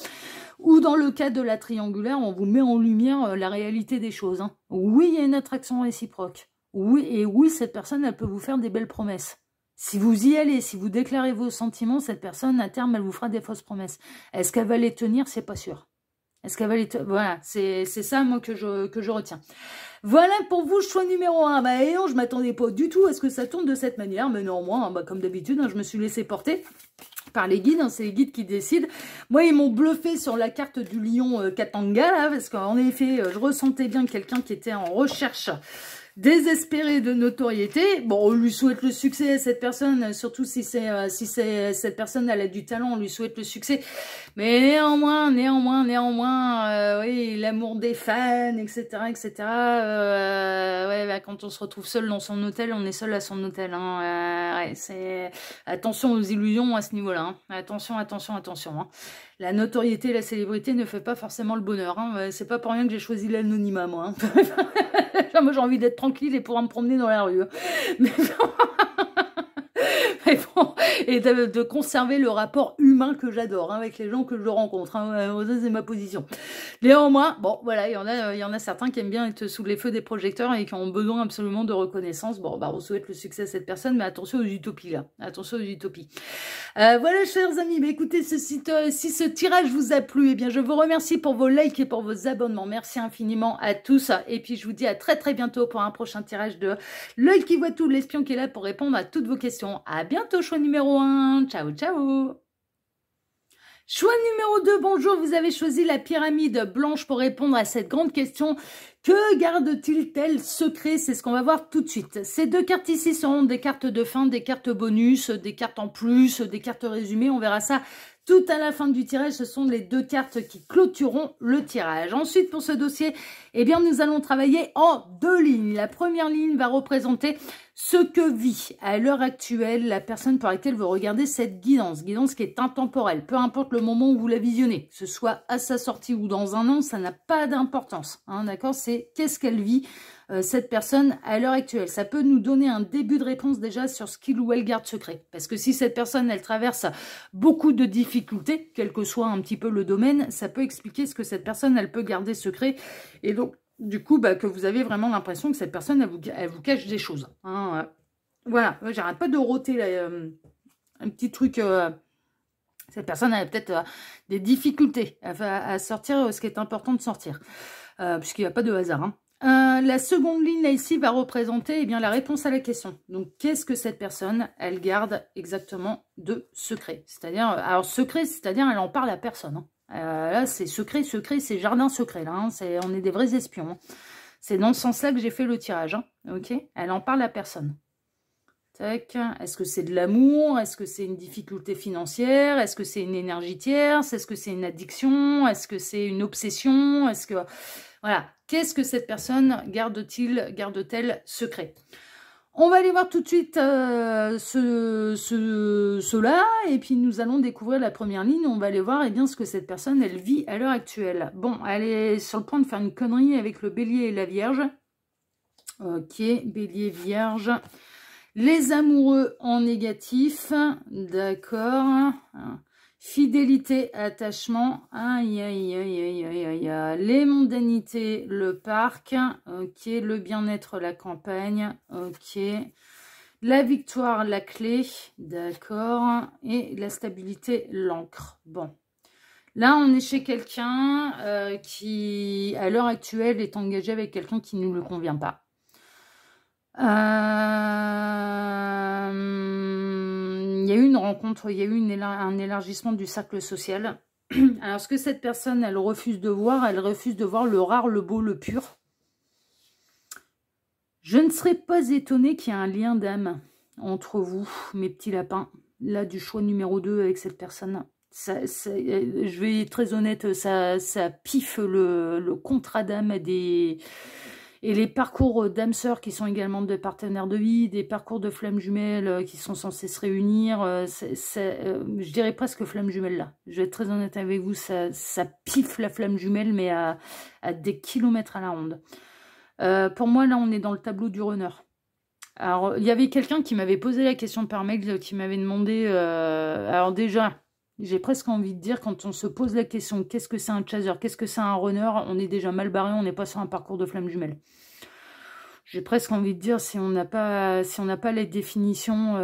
Ou dans le cas de la triangulaire, on vous met en lumière la réalité des choses. Hein. Oui, il y a une attraction réciproque. Oui, et oui, cette personne, elle peut vous faire des belles promesses. Si vous y allez, si vous déclarez vos sentiments, cette personne, à terme, elle vous fera des fausses promesses. Est-ce qu'elle va les tenir? C'est pas sûr. Est-ce qu'elle va les tenir? Voilà, c'est ça, moi, que je retiens. Voilà pour vous, choix numéro 1. Bah, et non, je m'attendais pas du tout à ce que ça tourne de cette manière. Mais non, moi, comme d'habitude, hein, je me suis laissé porter. par les guides, hein, c'est les guides qui décident. Moi, ils m'ont bluffé sur la carte du lion Katanga, là, parce qu'en effet, je ressentais bien quelqu'un qui était en recherche désespéré de notoriété. Bon, on lui souhaite le succès à cette personne, surtout si cette personne elle a du talent, on lui souhaite le succès. Mais néanmoins, oui, l'amour des fans, etc., etc. Ouais, bah, quand on se retrouve seul dans son hôtel, on est seul à son hôtel. Hein. Ouais, c'est attention aux illusions à ce niveau-là. Hein. Attention. Hein. La notoriété, la célébrité ne fait pas forcément le bonheur. Hein. C'est pas pour rien que j'ai choisi l'anonymat, moi. Hein. Moi, j'ai envie d'être tranquille et pouvoir me promener dans la rue. Mais bon, et de conserver le rapport humain que j'adore hein, avec les gens que je rencontre. Hein. Ça, c'est ma position. Néanmoins, bon, voilà, il y en a certains qui aiment bien être sous les feux des projecteurs et qui ont besoin absolument de reconnaissance. Bon, bah, on souhaite le succès à cette personne, mais attention aux utopies, là. Attention aux utopies. Voilà, chers amis, mais écoutez, si ce tirage vous a plu, eh bien, je vous remercie pour vos likes et pour vos abonnements. Merci infiniment à tous. Et puis, je vous dis à très, très bientôt pour un prochain tirage de L'œil qui voit tout, l'espion qui est là pour répondre à toutes vos questions. À bientôt, choix numéro 1. Ciao, ciao. Choix numéro 2, bonjour, vous avez choisi la pyramide blanche pour répondre à cette grande question. Que garde-t-il tel secret? C'est ce qu'on va voir tout de suite. Ces deux cartes ici seront des cartes de fin, des cartes bonus, des cartes en plus, des cartes résumées. On verra ça tout à la fin du tirage. Ce sont les deux cartes qui clôtureront le tirage. Ensuite, pour ce dossier, eh bien, nous allons travailler en deux lignes. La première ligne va représenter ce que vit à l'heure actuelle la personne pour laquelle vous regardez cette guidance. Guidance qui est intemporelle. Peu importe le moment où vous la visionnez, que ce soit à sa sortie ou dans un an, ça n'a pas d'importance. Hein, d'accord? C'est qu'est-ce qu'elle vit cette personne à l'heure actuelle. Ça peut nous donner un début de réponse déjà sur ce qu'il ou elle garde secret. Parce que si cette personne, elle traverse beaucoup de difficultés, quel que soit un petit peu le domaine, ça peut expliquer ce que cette personne, elle peut garder secret. Et donc, du coup, bah, que vous avez vraiment l'impression que cette personne, elle vous cache des choses. Hein, voilà, j'arrête pas de rôter là, un petit truc... cette personne a peut-être des difficultés à sortir ce qui est important de sortir. Puisqu'il n'y a pas de hasard. Hein. La seconde ligne, là, ici, va représenter eh bien, la réponse à la question. Donc, qu'est-ce que cette personne, elle garde exactement de secret? C'est-à-dire, alors, secret, c'est-à-dire, elle en parle à personne. Hein. Là, c'est secret, c'est jardin secret. Là, hein. On est des vrais espions. Hein. C'est dans ce sens-là que j'ai fait le tirage. Hein. Ok, elle en parle à personne. Est-ce que c'est de l'amour? Est-ce que c'est une difficulté financière? Est-ce que c'est une énergie tierce? Est-ce que c'est une addiction? Est-ce que c'est une obsession? Est-ce que... Voilà. Qu'est-ce que cette personne garde-t-elle secret? On va aller voir tout de suite cela. Et puis, nous allons découvrir la première ligne. On va aller voir eh bien, ce que cette personne, elle vit à l'heure actuelle. Bon, elle est sur le point de faire une connerie avec le bélier et la vierge. Ok, bélier, vierge... Les amoureux en négatif, d'accord. Fidélité, attachement, aïe, aïe, aïe, aïe, aïe, aïe, aïe. Les mondanités, le parc, ok. Le bien-être, la campagne, ok. La victoire, la clé, d'accord. Et la stabilité, l'encre. Bon. Là, on est chez quelqu'un qui, à l'heure actuelle, est engagé avec quelqu'un qui ne lui convient pas. Il y a eu une rencontre, il y a eu un élargissement du cercle social. Alors, ce que cette personne, elle refuse de voir le rare, le beau, le pur. Je ne serais pas étonnée qu'il y ait un lien d'âme entre vous, mes petits lapins. Là, du choix numéro 2 avec cette personne. Je vais être très honnête, ça piffe le contrat d'âme des... Et les parcours d'âmes sœurs qui sont également des partenaires de vie, des parcours de flammes jumelles qui sont censés se réunir, je dirais presque flammes jumelles là. Je vais être très honnête avec vous, ça piffe la flamme jumelle, mais à des kilomètres à la ronde. Pour moi, là, on est dans le tableau du runner. Alors, il y avait quelqu'un qui m'avait posé la question par mail, qui m'avait demandé... alors déjà... J'ai presque envie de dire, quand on se pose la question, qu'est-ce que c'est un chaser, qu'est-ce que c'est un runner, on est déjà mal barré, on n'est pas sur un parcours de flamme jumelle. J'ai presque envie de dire, si on n'a pas les définitions,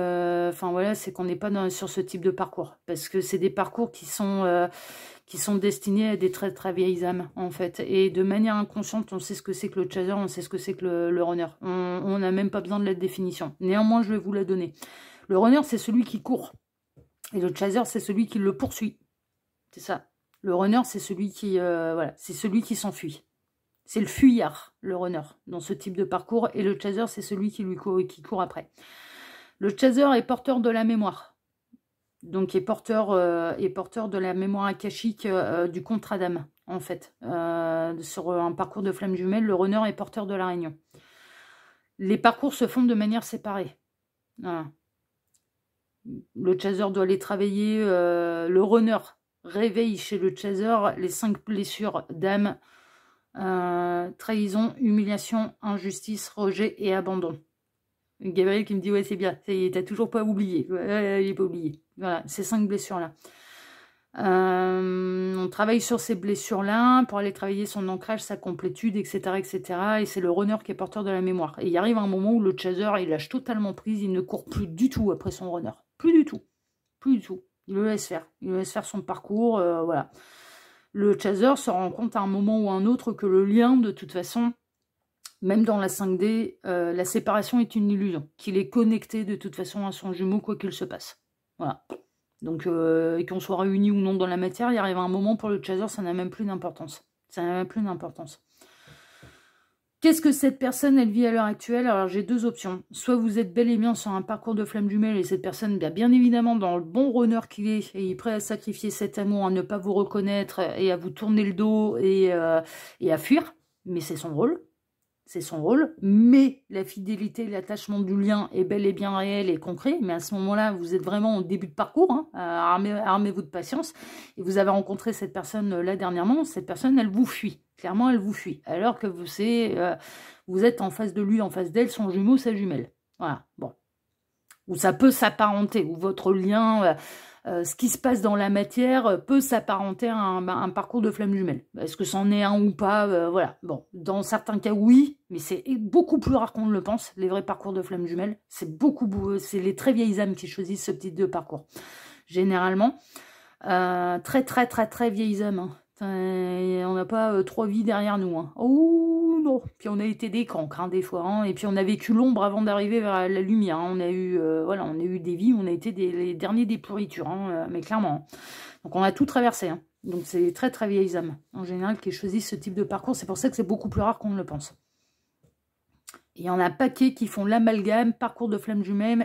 enfin voilà, c'est qu'on n'est pas sur ce type de parcours. Parce que c'est des parcours qui sont destinés à des très très vieilles âmes, en fait. Et de manière inconsciente, on sait ce que c'est que le chaser, on sait ce que c'est que le runner. On n'a même pas besoin de la définition. Néanmoins, je vais vous la donner. Le runner, c'est celui qui court. Et le chaser, c'est celui qui le poursuit. C'est ça. Le runner, c'est celui qui, voilà, c'est celui qui s'enfuit. C'est le fuyard, le runner, dans ce type de parcours. Et le chaser, c'est celui qui qui court après. Le chaser est porteur de la mémoire. Donc, est porteur de la mémoire akashique du contrat d'âme, en fait. Sur un parcours de flamme jumelle, le runner est porteur de la réunion. Les parcours se font de manière séparée. Voilà. Le chaser doit aller travailler, le runner réveille chez le chaser les 5 blessures d'âme, trahison, humiliation, injustice, rejet et abandon. Gabriel qui me dit, ouais, c'est bien, t'as toujours pas oublié. Ouais, j'ai pas oublié. Voilà, ces 5 blessures-là. On travaille sur ces blessures-là pour aller travailler son ancrage, sa complétude, etc. etc. Et c'est le runner qui est porteur de la mémoire. Et il arrive un moment où le chaser, il lâche totalement prise, il ne court plus du tout après son runner. Plus du tout. Plus du tout. Il le laisse faire. Il laisse faire son parcours, voilà. Le chaser se rend compte à un moment ou à un autre que le lien, de toute façon, même dans la 5D, la séparation est une illusion. Qu'il est connecté de toute façon à son jumeau, quoi qu'il se passe. Voilà. Donc, qu'on soit réunis ou non dans la matière, il arrive un moment pour le chaser, ça n'a même plus d'importance. Ça n'a même plus d'importance. Qu'est-ce que cette personne, elle vit à l'heure actuelle? Alors, j'ai 2 options. Soit vous êtes bel et bien sur un parcours de flamme jumelle et cette personne, bien évidemment, dans le bon runner qu'il est, et il est prêt à sacrifier cet amour, à ne pas vous reconnaître et à vous tourner le dos et à fuir. Mais c'est son rôle. C'est son rôle, mais la fidélité, l'attachement du lien est bel et bien réel et concret. Mais à ce moment-là, vous êtes vraiment au début de parcours, hein, armez-vous de patience. Et vous avez rencontré cette personne là dernièrement, cette personne, elle vous fuit. Clairement, elle vous fuit. Alors que vous êtes en face de lui, en face d'elle, son jumeau, sa jumelle. Voilà, bon. Ou ça peut s'apparenter, ou votre lien... ce qui se passe dans la matière peut s'apparenter à un parcours de flamme jumelle. Est-ce que c'en est un ou pas? Voilà. Bon, dans certains cas, oui, mais c'est beaucoup plus rare qu'on ne le pense, les vrais parcours de flamme jumelle. C'est les très vieilles âmes qui choisissent ce type de parcours. Généralement, très, très, très, très vieilles âmes. Hein. On n'a pas 3 vies derrière nous. Hein. Oh non. Puis on a été des cancres, hein, des fois. Hein. Et puis on a vécu l'ombre avant d'arriver vers la lumière. Hein. On a eu, voilà, on a eu des vies, on a été les derniers des pourritures, hein, mais clairement. Hein. Donc on a tout traversé. Hein. Donc c'est très très vieilles âmes, en général, qui choisissent ce type de parcours. C'est pour ça que c'est beaucoup plus rare qu'on ne le pense. Il y en a un paquet qui font l'amalgame, parcours de flamme jumelle,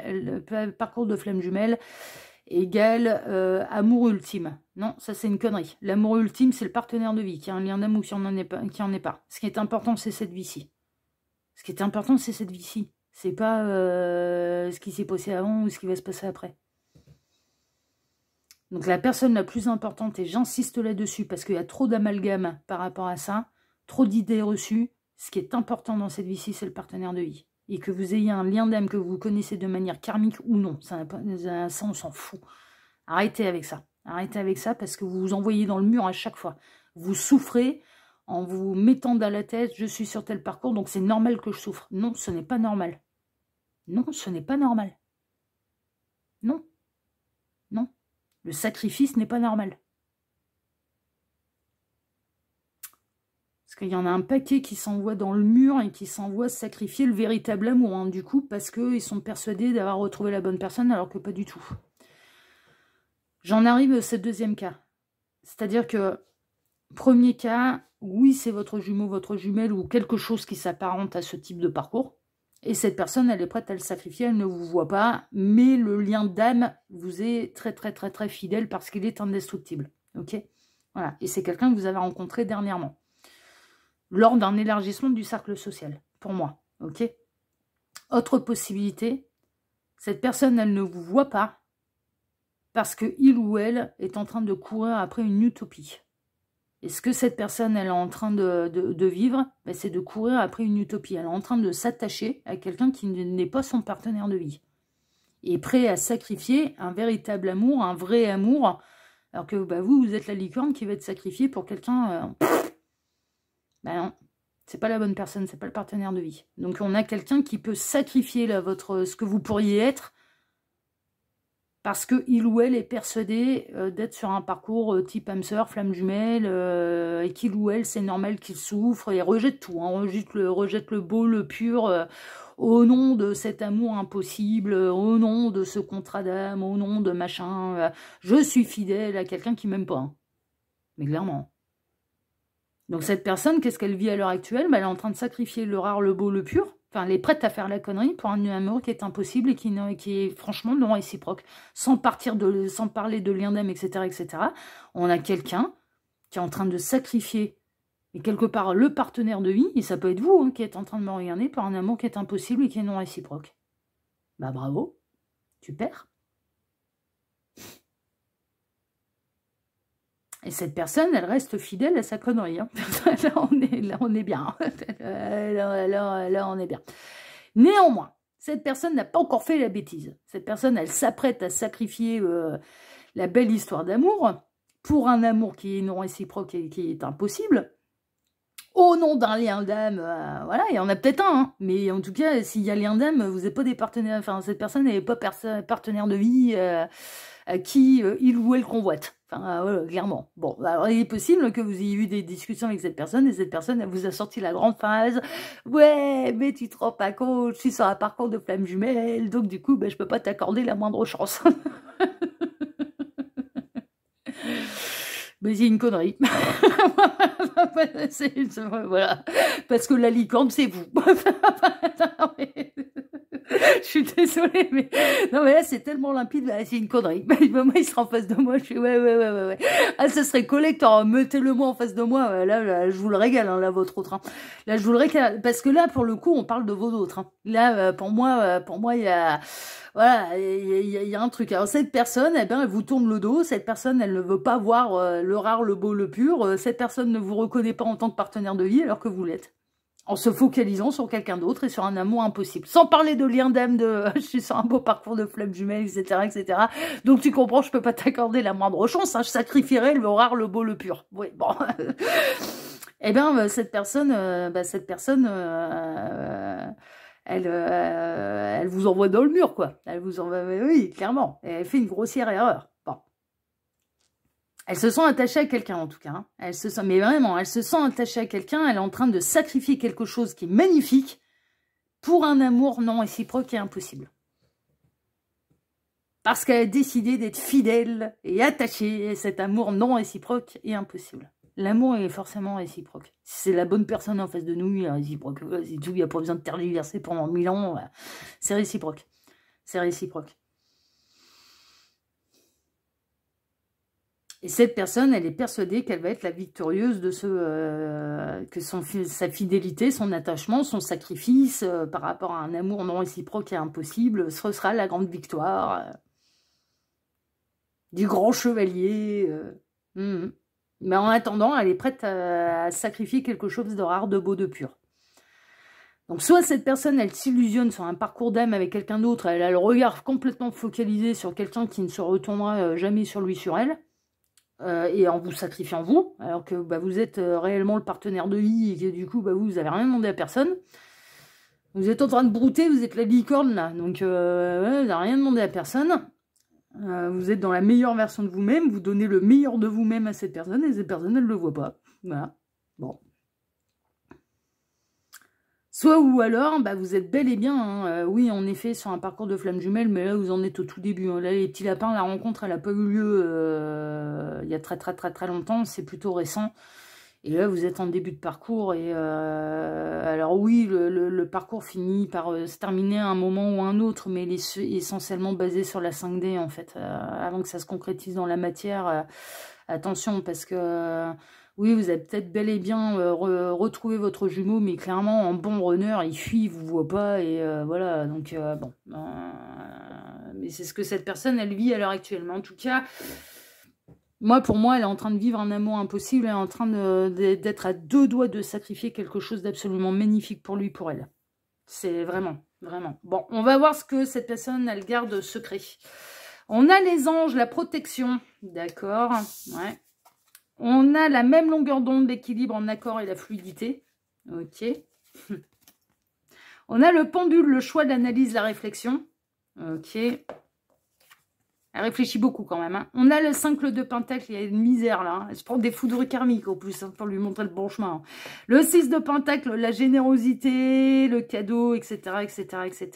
égale amour ultime. Non, ça c'est une connerie. L'amour ultime, c'est le partenaire de vie, qui a un lien d'amour qui en est pas. Ce qui est important, c'est cette vie-ci. Ce qui est important, c'est cette vie-ci. C'est pas ce qui s'est passé avant ou ce qui va se passer après. Donc la personne la plus importante, et j'insiste là-dessus, parce qu'il y a trop d'amalgame par rapport à ça, trop d'idées reçues, ce qui est important dans cette vie-ci, c'est le partenaire de vie. Et que vous ayez un lien d'âme que vous connaissez de manière karmique ou non, ça on s'en fout. Arrêtez avec ça. Arrêtez avec ça parce que vous vous envoyez dans le mur à chaque fois. Vous souffrez en vous mettant dans la tête, je suis sur tel parcours, donc c'est normal que je souffre. Non, ce n'est pas normal. Non, ce n'est pas normal. Non. Non. Le sacrifice n'est pas normal. Parce qu'il y en a un paquet qui s'envoie dans le mur et qui s'envoie sacrifier le véritable amour, hein, du coup, parce qu'ils sont persuadés d'avoir retrouvé la bonne personne, alors que pas du tout. J'en arrive à ce 2e cas. C'est-à-dire que, premier cas, oui, c'est votre jumeau, votre jumelle, ou quelque chose qui s'apparente à ce type de parcours. Et cette personne, elle est prête à le sacrifier, elle ne vous voit pas, mais le lien d'âme vous est très, très, très, très fidèle parce qu'il est indestructible. Ok? Voilà. Et c'est quelqu'un que vous avez rencontré dernièrement. Lors d'un élargissement du cercle social, pour moi, ok? Autre possibilité, cette personne, elle ne vous voit pas parce que il ou elle est en train de courir après une utopie. Et ce que cette personne, elle est en train de vivre, ben, c'est de courir après une utopie. Elle est en train de s'attacher à quelqu'un qui n'est pas son partenaire de vie. Et est prêt à sacrifier un véritable amour, un vrai amour, alors que bah, vous êtes la licorne qui va être sacrifiée pour quelqu'un... Ben non, c'est pas la bonne personne, c'est pas le partenaire de vie. Donc on a quelqu'un qui peut sacrifier là, ce que vous pourriez être parce qu'il ou elle est persuadé d'être sur un parcours type âme sœur, flamme jumelle, et qu'il ou elle, c'est normal qu'il souffre et rejette tout. Hein, rejette le beau, le pur, au nom de cet amour impossible, au nom de ce contrat d'âme, au nom de machin, je suis fidèle à quelqu'un qui m'aime pas. Hein. Mais clairement. Donc cette personne, qu'est-ce qu'elle vit à l'heure actuelle? Elle est en train de sacrifier le rare, le beau, le pur. Enfin, elle est prête à faire la connerie pour un amour qui est impossible et qui est franchement non réciproque. Sans parler de lien d'âme, etc., etc. On a quelqu'un qui est en train de sacrifier, et quelque part, le partenaire de vie, et ça peut être vous hein, qui êtes en train de me regarder, pour un amour qui est impossible et qui est non réciproque. Bah bravo, tu perds. Et cette personne, elle reste fidèle à sa connerie. Hein. Là, on est bien. Là, on est bien. Néanmoins, cette personne n'a pas encore fait la bêtise. Cette personne, elle s'apprête à sacrifier la belle histoire d'amour pour un amour qui est non réciproque et qui est impossible. Au nom d'un lien d'âme, voilà, il y en a peut-être un, hein, mais en tout cas, s'il y a lien d'âme, vous n'êtes pas des partenaires, enfin, cette personne n'est pas partenaire de vie à qui il ou elle convoite. Enfin, voilà, clairement. Bon, alors il est possible que vous ayez eu des discussions avec cette personne et cette personne, elle vous a sorti la grande phrase. Ouais, mais tu te rends pas compte, je suis sur un parcours de flammes jumelles, donc du coup, je peux pas t'accorder la moindre chance. Mais c'est une connerie. Voilà. Parce que la licorne, c'est vous. Je suis désolée, mais non, mais là, c'est tellement limpide, là, c'est une connerie. Moi, il sera en face de moi, je suis ouais. Ah, ça serait collector, mettez-le-moi en face de moi, là, je vous le régale, hein, là, votre autre. Hein. Là, je vous le régale, parce que là, pour le coup, on parle de vos autres. Hein. Là, pour moi, il y a... Voilà, il y a un truc. Alors, cette personne, eh bien, elle vous tourne le dos. Cette personne, elle ne veut pas voir le rare, le beau, le pur. Cette personne ne vous reconnaît pas en tant que partenaire de vie, alors que vous l'êtes. En se focalisant sur quelqu'un d'autre et sur un amour impossible. Sans parler de lien d'âme, de je suis sur un beau parcours de flammes jumelles, etc., etc. Donc, tu comprends, je peux pas t'accorder la moindre chance. Hein, je sacrifierais le rare, le beau, le pur. Oui, bon. Eh bien, cette personne, elle vous envoie dans le mur, quoi. Elle vous envoie, oui, clairement. Elle fait une grossière erreur. Bon. Elle se sent attachée à quelqu'un, en tout cas. Hein. Elle se sent, mais vraiment, elle se sent attachée à quelqu'un. Elle est en train de sacrifier quelque chose qui est magnifique pour un amour non réciproque et impossible. Parce qu'elle a décidé d'être fidèle et attachée à cet amour non réciproque et impossible. L'amour est forcément réciproque. Si c'est la bonne personne en face de nous, il est réciproque. C'est tout, il n'y a pas besoin de tergiverser pendant 1000 ans. C'est réciproque. C'est réciproque. Et cette personne, elle est persuadée qu'elle va être la victorieuse de sa fidélité, son attachement, son sacrifice par rapport à un amour non réciproque et impossible, ce sera la grande victoire du grand chevalier. Mais en attendant, elle est prête à sacrifier quelque chose de rare, de beau, de pur. Donc soit cette personne, elle s'illusionne sur un parcours d'âme avec quelqu'un d'autre, elle a le regard complètement focalisé sur quelqu'un qui ne se retournera jamais sur lui, sur elle, et en vous sacrifiant vous, alors que vous êtes réellement le partenaire de vie et que du coup, vous n'avez rien demandé à personne. Vous êtes en train de brouter, vous êtes la licorne là, donc vous n'avez rien demandé à personne. Vous êtes dans la meilleure version de vous-même, vous donnez le meilleur de vous-même à cette personne, et cette personne, elle ne le voit pas. Voilà. Bon. Soit ou alors, vous êtes bel et bien, hein, oui, en effet, sur un parcours de flammes jumelles, mais là, vous en êtes au tout début. Hein. Là, les petits lapins, la rencontre, elle n'a pas eu lieu il y a très longtemps, c'est plutôt récent. Et là, vous êtes en début de parcours, et alors oui, le parcours finit par se terminer à un moment ou un autre, mais il est essentiellement basé sur la 5D, en fait, avant que ça se concrétise dans la matière. Attention, parce que... oui, vous avez peut-être bel et bien retrouvé votre jumeau, mais clairement, en bon runner, il fuit, il vous voit pas, et voilà, donc bon. Mais c'est ce que cette personne, elle vit à l'heure actuelle. Mais en tout cas, pour moi, elle est en train de vivre un amour impossible, elle est en train d'être à 2 doigts de sacrifier quelque chose d'absolument magnifique pour lui, pour elle. C'est vraiment, vraiment. Bon, on va voir ce que cette personne, elle garde secret. On a les anges, la protection, d'accord, ouais. On a la même longueur d'onde, l'équilibre en accord et la fluidité. Ok. On a le pendule, le choix, l'analyse, la réflexion. Ok. Elle réfléchit beaucoup quand même. Hein. On a le 5 de Pentacle, il y a une misère là. Hein. Elle se prend des foudres karmiques en plus, hein, pour lui montrer le bon chemin. Hein. Le 6 de Pentacle, la générosité, le cadeau, etc. etc., etc.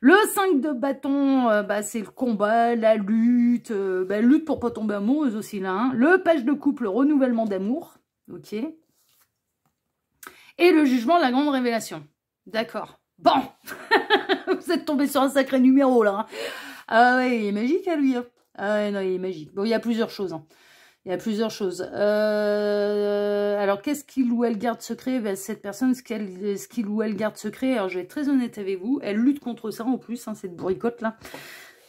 Le 5 de bâton, bah, c'est le combat, la lutte, lutte pour pas tomber amoureuse aussi là. Hein. Le page de couple, renouvellement d'amour. Ok. Et le jugement, la grande révélation. D'accord. Bon. Vous êtes tombé sur un sacré numéro là. Hein. Ah ouais, il est magique à lui. Hein. Ah ouais, non, il est magique. Bon, il y a plusieurs choses. Hein. Il y a plusieurs choses. Alors, qu'est-ce qu'il ou elle garde secret? Ben, cette personne, ce qu'il ou elle garde secret, alors je vais être très honnête avec vous, elle lutte contre ça en plus, hein, cette bourricote-là.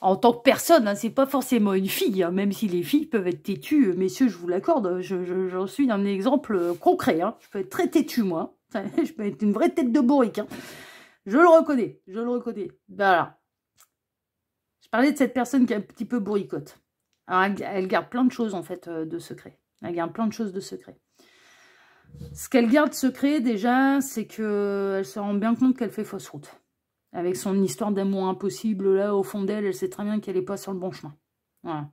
En tant que personne, hein, c'est pas forcément une fille, hein, même si les filles peuvent être têtues. Messieurs, je vous l'accorde, j'en suis un exemple concret. Hein. Je peux être très têtue, moi. Je peux être une vraie tête de bourrique. Hein. Je le reconnais, je le reconnais. Voilà. Je parlais de cette personne qui est un petit peu bourricote. Alors, elle garde plein de choses, en fait, de secret. Elle garde plein de choses de secret. Ce qu'elle garde secret, déjà, c'est qu'elle se rend bien compte qu'elle fait fausse route. Avec son histoire d'amour impossible, là, au fond d'elle, elle sait très bien qu'elle n'est pas sur le bon chemin. Voilà.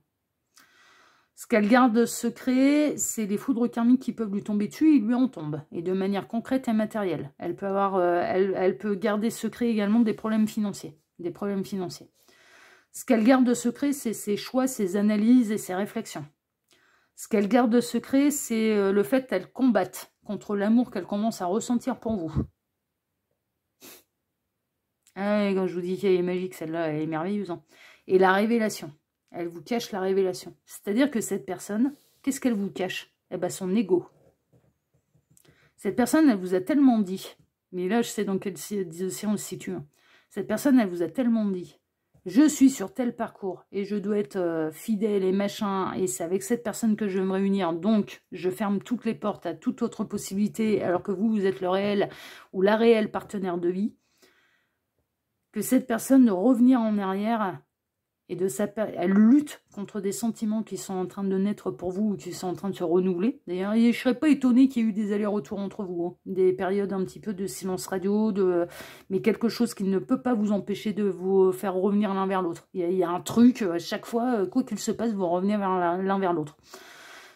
Ce qu'elle garde secret, c'est les foudres karmiques qui peuvent lui tomber dessus, il lui en tombe. Et de manière concrète et matérielle. Elle peut avoir, elle peut garder secret également des problèmes financiers. Des problèmes financiers. Ce qu'elle garde de secret, c'est ses choix, ses analyses et ses réflexions. Ce qu'elle garde de secret, c'est le fait qu'elle combatte contre l'amour qu'elle commence à ressentir pour vous. Ah, quand je vous dis qu'elle est magique, celle-là, elle est merveilleuse. Hein. Et la révélation. Elle vous cache la révélation. C'est-à-dire que cette personne, qu'est-ce qu'elle vous cache? Eh bien, son ego. Cette personne, elle vous a tellement dit, mais là, je sais dans quel océan on se situe. Hein. Cette personne, elle vous a tellement dit, je suis sur tel parcours et je dois être fidèle et machin, et c'est avec cette personne que je vais me réunir, donc je ferme toutes les portes à toute autre possibilité, alors que vous, vous êtes le réel ou la réelle partenaire de vie, que cette personne de revenir en arrière et elle lutte contre des sentiments qui sont en train de naître pour vous ou qui sont en train de se renouveler. D'ailleurs, je ne serais pas étonnée qu'il y ait eu des allers-retours entre vous, hein. Des périodes un petit peu de silence radio, mais quelque chose qui ne peut pas vous empêcher de vous faire revenir l'un vers l'autre. Il y a un truc, à chaque fois, quoi qu'il se passe, vous revenez l'un vers l'autre.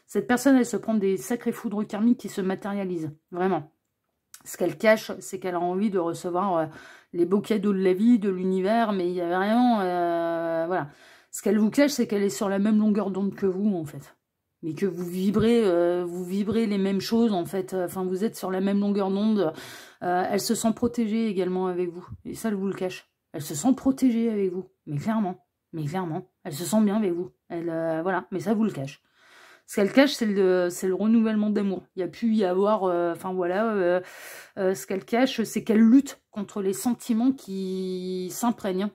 Cette personne, elle se prend des sacrés foudres karmiques qui se matérialisent, vraiment. Ce qu'elle cache, c'est qu'elle a envie de recevoir les beaux cadeaux de la vie, de l'univers, mais il y a vraiment... voilà. Ce qu'elle vous cache, c'est qu'elle est sur la même longueur d'onde que vous, en fait. Mais que vous vibrez les mêmes choses, en fait. Enfin, vous êtes sur la même longueur d'onde. Elle se sent protégée également avec vous. Et ça, elle vous le cache. Elle se sent protégée avec vous. Mais clairement. Mais clairement. Elle se sent bien avec vous. Voilà. Mais ça, vous le cache. Ce qu'elle cache, c'est le renouvellement d'amour. Il y a pu y avoir... Enfin, voilà... ce qu'elle cache, c'est qu'elle lutte contre les sentiments qui s'imprègnent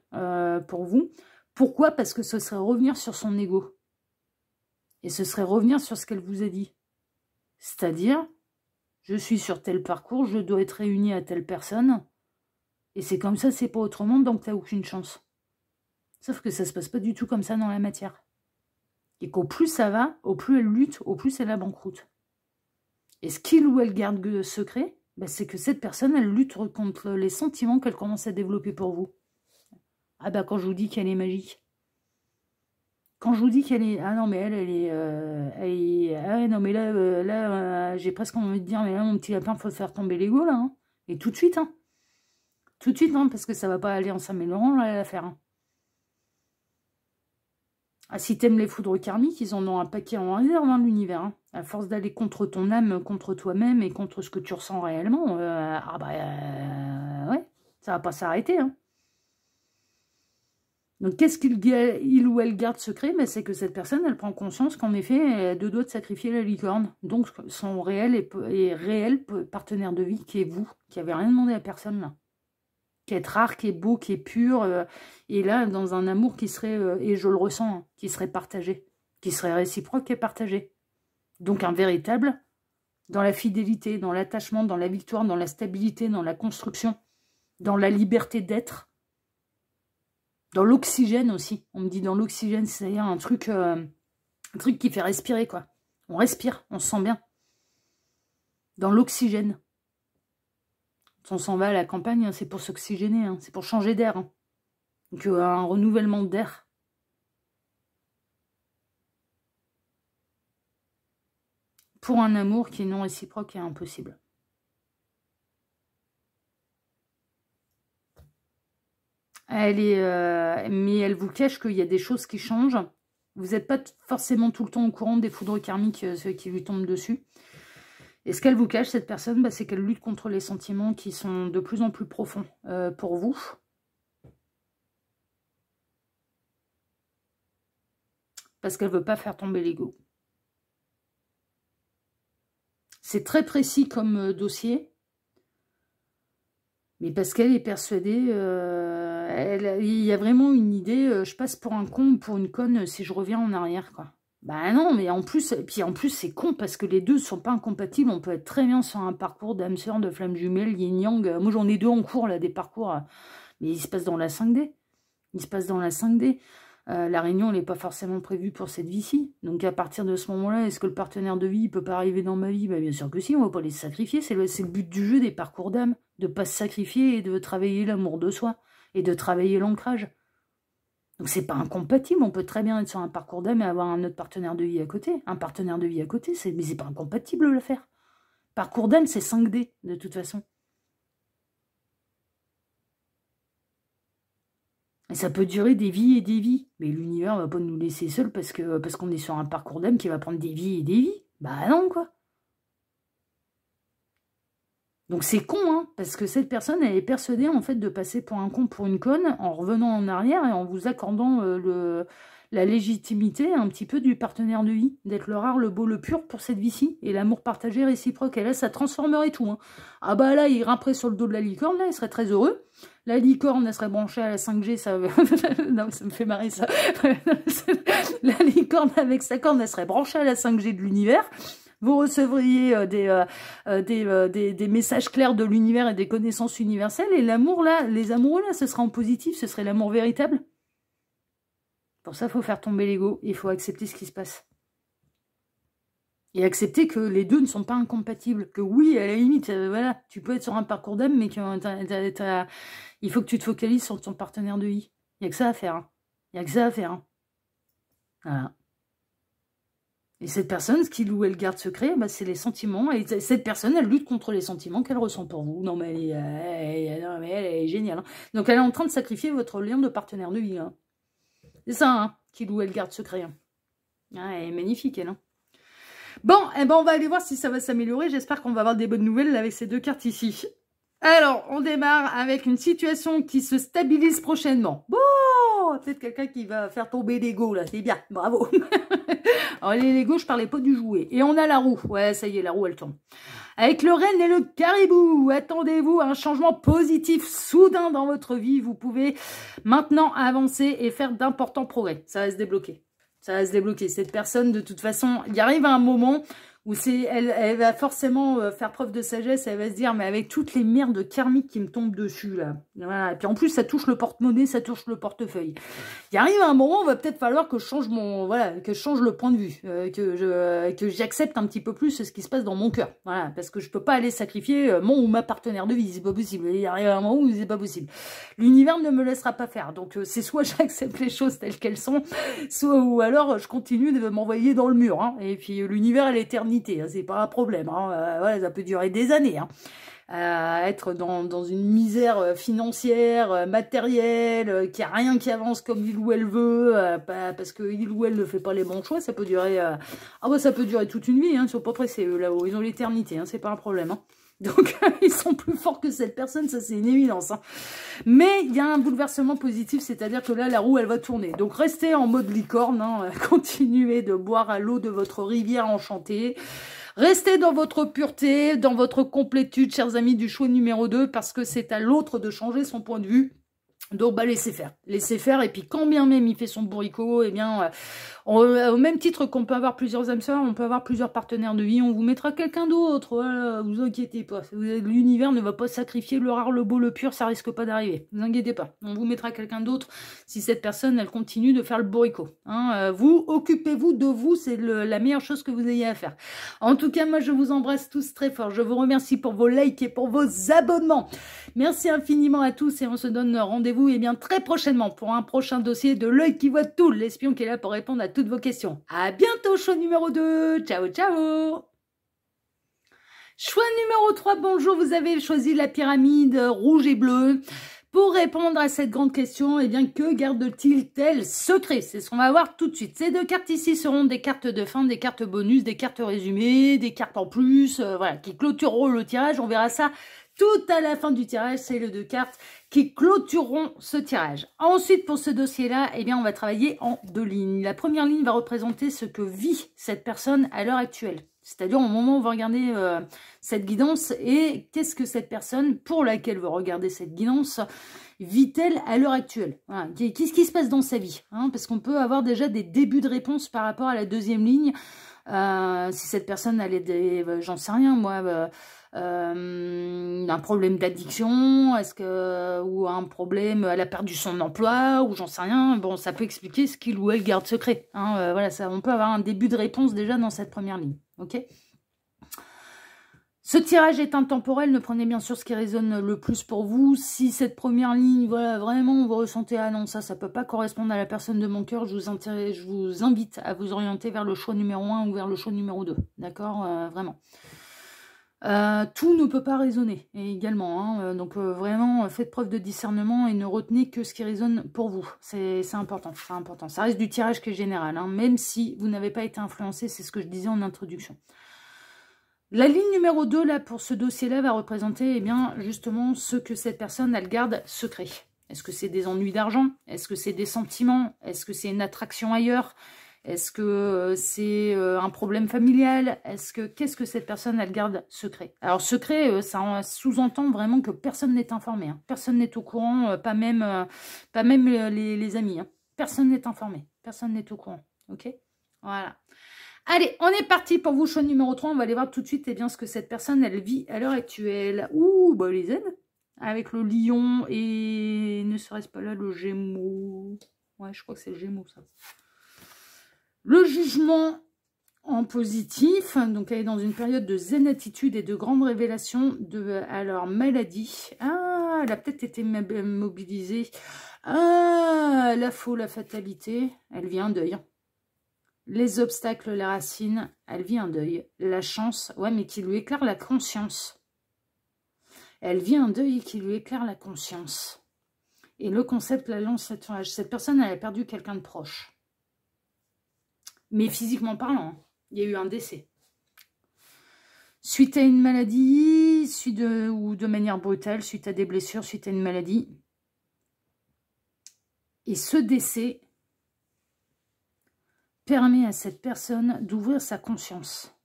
pour vous. Pourquoi? Parce que ce serait revenir sur son ego. Et ce serait revenir sur ce qu'elle vous a dit. C'est-à-dire, je suis sur tel parcours, je dois être réunie à telle personne. Et c'est comme ça, c'est pas autrement, donc t'as aucune chance. Sauf que ça se passe pas du tout comme ça dans la matière. Et qu'au plus ça va, au plus elle lutte, au plus elle a banqueroute. Et ce qu'il ou elle garde secret, ben c'est que cette personne, elle lutte contre les sentiments qu'elle commence à développer pour vous. Ah ben quand je vous dis qu'elle est magique. Quand je vous dis qu'elle est... Ah non, mais elle est... Ah non, mais là, j'ai presque envie de dire, mais là, mon petit lapin, faut faire tomber l'ego, là. Hein. Et tout de suite, hein. Tout de suite, hein, parce que ça va pas aller en s'améliorant, là, l'affaire. Hein. Ah, si t'aimes les foudres karmiques, ils en ont un paquet en réserve, hein, l'univers. Hein. À force d'aller contre ton âme, contre toi-même et contre ce que tu ressens réellement, ouais, ça va pas s'arrêter. Hein. Donc, qu'est-ce qu'il ou elle garde secret? Ben, c'est que cette personne, elle prend conscience qu'en effet, elle a deux doigts de sacrifier la licorne. Donc, son réel et réel partenaire de vie, qui est vous, qui n'avez rien demandé à personne, là. Qui est rare, qui est beau, qui est pur, et là, dans un amour qui serait, et je le ressens, hein, qui serait partagé, qui serait réciproque et partagé. Donc un véritable, dans la fidélité, dans l'attachement, dans la victoire, dans la stabilité, dans la construction, dans la liberté d'être, dans l'oxygène aussi. On me dit dans l'oxygène, c'est-à-dire un truc qui fait respirer, quoi. On respire, on se sent bien. Dans l'oxygène. On s'en va à la campagne, hein, c'est pour s'oxygéner, hein, c'est pour changer d'air. Hein. Donc un renouvellement d'air. pour un amour qui est non réciproque et impossible. Mais elle vous cache qu'il y a des choses qui changent. Vous n'êtes pas forcément tout le temps au courant des foudres karmiques qui lui tombent dessus. Et ce qu'elle vous cache, cette personne, bah, c'est qu'elle lutte contre les sentiments qui sont de plus en plus profonds pour vous. Parce qu'elle ne veut pas faire tomber l'ego. C'est très précis comme dossier. Mais parce qu'elle est persuadée, il y a vraiment une idée, je passe pour un con ou pour une conne si je reviens en arrière, quoi. Bah non, mais en plus, c'est con parce que les deux ne sont pas incompatibles. On peut être très bien sur un parcours d'âme sœur, de flamme jumelle, yin-yang. Moi, j'en ai deux en cours, là, des parcours. Mais il se passe dans la 5D. Il se passe dans la 5D. La réunion, elle n'est pas forcément prévue pour cette vie-ci. Donc, à partir de ce moment-là, est-ce que le partenaire de vie ne peut pas arriver dans ma vie? Bah, bien sûr que si, on ne va pas les sacrifier. C'est le but du jeu des parcours d'âme. De ne pas se sacrifier et de travailler l'amour de soi. Et de travailler l'ancrage. Donc, c'est pas incompatible. On peut très bien être sur un parcours d'âme et avoir un autre partenaire de vie à côté. Un partenaire de vie à côté, mais c'est pas incompatible de le faire. Parcours d'âme, c'est 5D, de toute façon. Et ça peut durer des vies et des vies. Mais l'univers ne va pas nous laisser seuls parce qu'on est sur un parcours d'âme qui va prendre des vies et des vies. Bah non, quoi. Donc c'est con, hein, parce que cette personne, elle est persuadée, en fait, de passer pour un con, pour une conne, en revenant en arrière et en vous accordant la légitimité un petit peu du partenaire de vie, d'être le rare, le beau, le pur pour cette vie-ci, et l'amour partagé réciproque. Et là, ça transformerait tout, hein. Ah bah là, il grimperait sur le dos de la licorne, là, il serait très heureux. La licorne, elle serait branchée à la 5G, ça... non, ça me fait marrer, ça. La licorne, avec sa corne, elle serait branchée à la 5G de l'univers. Vous recevriez des messages clairs de l'univers et des connaissances universelles. Et l'amour, là, les amoureux, là, ce sera en positif, ce serait l'amour véritable. Pour ça, il faut faire tomber l'ego. Il faut accepter ce qui se passe. Et accepter que les deux ne sont pas incompatibles. Que oui, à la limite, voilà, tu peux être sur un parcours d'âme, mais il faut que tu te focalises sur ton partenaire de vie. Il n'y a que ça à faire. Hein. Il n'y a que ça à faire. Hein. Voilà. Et cette personne, ce qu'il ou elle garde secret, bah, c'est les sentiments. Et cette personne, elle lutte contre les sentiments qu'elle ressent pour vous. Non, mais elle est géniale. Hein. Donc, elle est en train de sacrifier votre lien de partenaire de vie. Hein. C'est ça, hein, qu'il ou elle garde secret. Hein. Ah, elle est magnifique, elle. Hein. Bon, eh ben, on va aller voir si ça va s'améliorer. J'espère qu'on va avoir des bonnes nouvelles avec ces deux cartes ici. Alors, on démarre avec une situation qui se stabilise prochainement. Bon, peut-être quelqu'un qui va faire tomber l'ego, là. C'est bien, bravo. Alors, les Lego, je parlais pas du jouet. Et on a la roue. Ouais, ça y est, la roue, elle tourne. Avec le renne et le caribou, attendez-vous à un changement positif soudain dans votre vie. Vous pouvez maintenant avancer et faire d'importants progrès. Ça va se débloquer. Ça va se débloquer. Cette personne, de toute façon, il arrive à un moment où elle va forcément faire preuve de sagesse, elle va se dire, mais avec toutes les merdes karmiques qui me tombent dessus, là. Voilà. Et puis en plus, ça touche le porte-monnaie, ça touche le portefeuille. Il arrive à un moment où il va peut-être falloir que je change que je change le point de vue, que j'accepte un petit peu plus ce qui se passe dans mon cœur. Voilà. Parce que je peux pas aller sacrifier mon ou ma partenaire de vie, c'est pas possible. Il arrive à un moment où c'est pas possible. L'univers ne me laissera pas faire. Donc c'est soit j'accepte les choses telles qu'elles sont, ou alors je continue de m'envoyer dans le mur. Hein. Et puis l'univers, elle est éternelle. C'est pas un problème, hein. Ouais, ça peut durer des années. Hein. Être dans une misère financière, matérielle, qu'il n'y a rien qui avance comme il ou elle veut, parce que il ou elle ne fait pas les bons choix, ça peut durer ça peut durer toute une vie, hein. Ils sont pas pressés, eux, là-haut, ils ont l'éternité, hein. C'est pas un problème. Hein. Donc, ils sont plus forts que cette personne, ça c'est une évidence. Hein. Mais il y a un bouleversement positif, c'est-à-dire que là, la roue, elle va tourner. Donc, restez en mode licorne, hein, continuez de boire à l'eau de votre rivière enchantée. Restez dans votre pureté, dans votre complétude, chers amis du choix numéro 2, parce que c'est à l'autre de changer son point de vue. Donc, bah, laissez faire, et puis quand bien même il fait son bourricot, eh bien, au même titre qu'on peut avoir plusieurs âmes sœurs, on peut avoir plusieurs partenaires de vie, on vous mettra quelqu'un d'autre, voilà, vous inquiétez pas, l'univers ne va pas sacrifier le rare, le beau, le pur, ça risque pas d'arriver, vous inquiétez pas, on vous mettra quelqu'un d'autre si cette personne, elle continue de faire le bourricot, hein, vous, occupez-vous de vous, c'est la meilleure chose que vous ayez à faire. En tout cas, moi, je vous embrasse tous très fort, je vous remercie pour vos likes et pour vos abonnements, merci infiniment à tous, et on se donne rendez-vous bien très prochainement pour un prochain dossier de l'œil qui voit tout, l'espion qui est là pour répondre à toutes vos questions. À bientôt, show numéro 2. Ciao, ciao. Choix numéro 3, bonjour, vous avez choisi la pyramide rouge et bleue. Pour répondre à cette grande question, eh bien, que garde-t-il tel secret? C'est ce qu'on va voir tout de suite. Ces deux cartes ici seront des cartes de fin, des cartes bonus, des cartes résumées, des cartes en plus, voilà, qui clôtureront le tirage. On verra ça tout à la fin du tirage. C'est les deux cartes qui clôtureront ce tirage. Ensuite, pour ce dossier-là, eh bien, on va travailler en deux lignes. La première ligne va représenter ce que vit cette personne à l'heure actuelle. C'est-à-dire au moment où on va regarder cette guidance et qu'est-ce que cette personne pour laquelle vous regardez cette guidance vit-elle à l'heure actuelle. Voilà. Qu'est-ce qui se passe dans sa vie, hein, parce qu'on peut avoir déjà des débuts de réponse par rapport à la deuxième ligne. Si cette personne elle est j'en sais rien moi, un problème d'addiction, est-ce que ou un problème, elle a perdu son emploi ou j'en sais rien. Bon, ça peut expliquer ce qu'il ou elle garde secret. Hein, voilà, ça, on peut avoir un début de réponse déjà dans cette première ligne. Ok. Ce tirage est intemporel, ne prenez bien sûr ce qui résonne le plus pour vous. Si cette première ligne, voilà, vraiment, vous ressentez, ah non, ça peut pas correspondre à la personne de mon cœur, je vous invite à vous orienter vers le choix numéro 1 ou vers le choix numéro 2. D'accord, vraiment. Tout ne peut pas résonner également, hein, donc vraiment faites preuve de discernement et ne retenez que ce qui résonne pour vous, c'est important, c'est important. Ça reste du tirage qui est général, hein, même si vous n'avez pas été influencé, c'est ce que je disais en introduction. La ligne numéro 2, là, pour ce dossier-là, va représenter, eh bien, justement, ce que cette personne, elle garde secret. Est-ce que c'est des ennuis d'argent? Est-ce que c'est des sentiments? Est-ce que c'est une attraction ailleurs? Est-ce que c'est un problème familial? Qu'est-ce que cette personne, elle garde secret? Alors, secret, ça sous-entend vraiment que personne n'est informé. Hein. Personne n'est au courant, pas même les amis. Hein. Personne n'est informé. Personne n'est au courant. Ok? Voilà. Allez, on est parti pour vous, choix numéro 3. On va aller voir tout de suite eh bien, ce que cette personne, elle vit à l'heure actuelle. Ouh, bah les aides. Avec le lion et ne serait-ce pas là le gémeau. Ouais, je crois que c'est le gémeau, ça. Le jugement en positif. Donc, elle est dans une période de zen attitude et de grande révélation à leur maladie. Ah, elle a peut-être été mobilisée. Ah, la fatalité. Elle vit un deuil. Les obstacles, les racines, elle vit un deuil. La chance, ouais, mais qui lui éclaire la conscience. Elle vit un deuil qui lui éclaire la conscience. Et le concept, la lance, cette personne, elle a perdu quelqu'un de proche. Mais physiquement parlant, il y a eu un décès. Suite à une maladie, ou de manière brutale, suite à des blessures, suite à une maladie. Et ce décès permet à cette personne d'ouvrir sa conscience.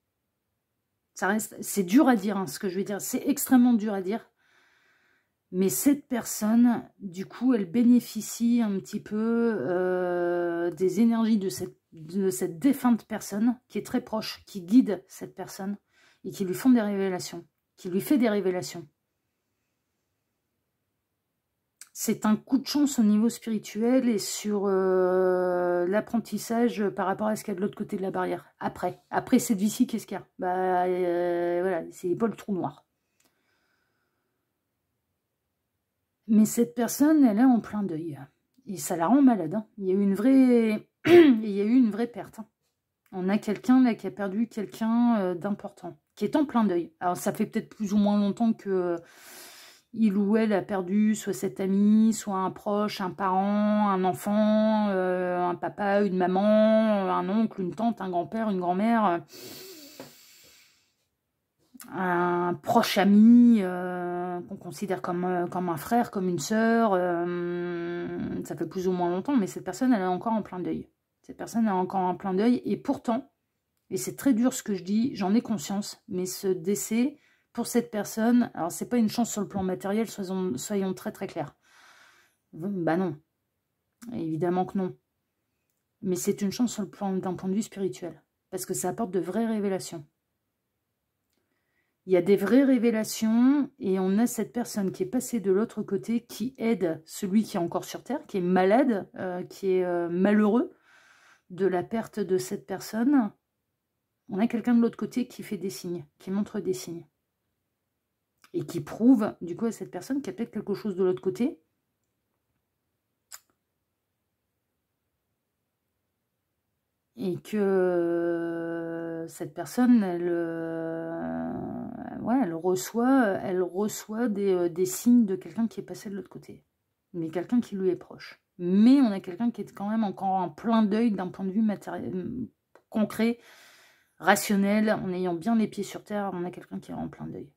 C'est dur à dire, hein, ce que je vais dire. C'est extrêmement dur à dire. Mais cette personne, du coup, elle bénéficie un petit peu des énergies de cette défunte personne qui est très proche, qui guide cette personne et qui lui font des révélations, qui lui fait des révélations. C'est un coup de chance au niveau spirituel et sur l'apprentissage par rapport à ce qu'il y a de l'autre côté de la barrière. Après cette vie-ci, qu'est-ce qu'il y a? Bah, voilà, c'est pas le trou noir. Mais cette personne, elle est en plein deuil. Et ça la rend malade. Hein. Il y a eu une vraie perte. Hein. On a quelqu'un là qui a perdu quelqu'un d'important, qui est en plein deuil. Alors ça fait peut-être plus ou moins longtemps que il ou elle a perdu soit cet ami, soit un proche, un parent, un enfant, un papa, une maman, un oncle, une tante, un grand-père, une grand-mère, un proche ami qu'on considère comme un frère, comme une sœur. Ça fait plus ou moins longtemps, mais cette personne, elle est encore en plein deuil. Cette personne est encore en plein deuil, et pourtant, et c'est très dur ce que je dis, j'en ai conscience, mais ce décès... Pour cette personne, alors c'est pas une chance sur le plan matériel, soyons très très clairs. Bah non, évidemment que non. Mais c'est une chance sur le plan d'un point de vue spirituel, parce que ça apporte de vraies révélations. Il y a des vraies révélations, et on a cette personne qui est passée de l'autre côté, qui aide celui qui est encore sur Terre, qui est malade, qui est malheureux de la perte de cette personne. On a quelqu'un de l'autre côté qui fait des signes, qui montre des signes. Et qui prouve, du coup, à cette personne qu'il y a peut-être quelque chose de l'autre côté. Et que cette personne, elle ouais, elle reçoit des signes de quelqu'un qui est passé de l'autre côté. Mais quelqu'un qui lui est proche. Mais on a quelqu'un qui est quand même encore en plein deuil d'un point de vue matériel, concret, rationnel, en ayant bien les pieds sur terre. On a quelqu'un qui est en plein deuil.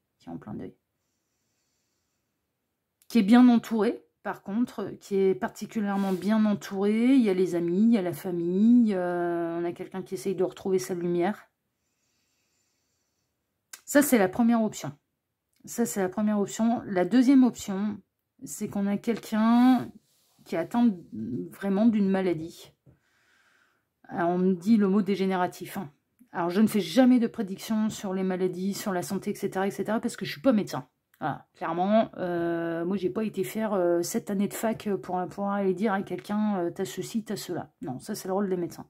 Qui est bien entouré, par contre, qui est particulièrement bien entouré. Il y a les amis, il y a la famille, on a quelqu'un qui essaye de retrouver sa lumière. Ça, c'est la première option. La deuxième option, c'est qu'on a quelqu'un qui est atteint vraiment d'une maladie. Alors, on me dit le mot dégénératif. Hein. Alors, je ne fais jamais de prédiction sur les maladies, sur la santé, etc., parce que je ne suis pas médecin. Voilà, clairement, moi, j'ai pas été faire 7 années de fac pour pouvoir aller dire à quelqu'un t'as ceci, t'as cela. Non, ça, c'est le rôle des médecins.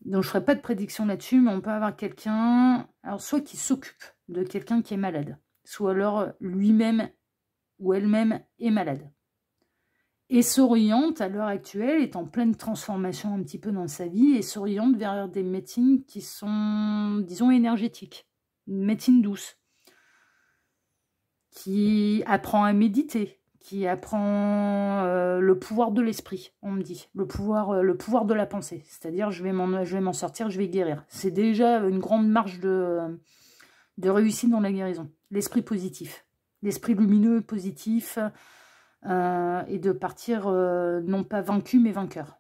Donc, je ne ferai pas de prédiction là-dessus, mais on peut avoir quelqu'un, alors soit qui s'occupe de quelqu'un qui est malade, soit alors lui-même ou elle-même est malade. Et s'oriente, à l'heure actuelle, est en pleine transformation un petit peu dans sa vie, et s'oriente vers des médecines qui sont, disons, énergétiques. Une médecine douce. Qui apprend à méditer, qui apprend le pouvoir de l'esprit, on me dit. Le pouvoir de la pensée. C'est-à-dire, je vais m'en sortir, je vais guérir. C'est déjà une grande marge de réussite dans la guérison. L'esprit positif. L'esprit lumineux, positif, et de partir non pas vaincu, mais vainqueur.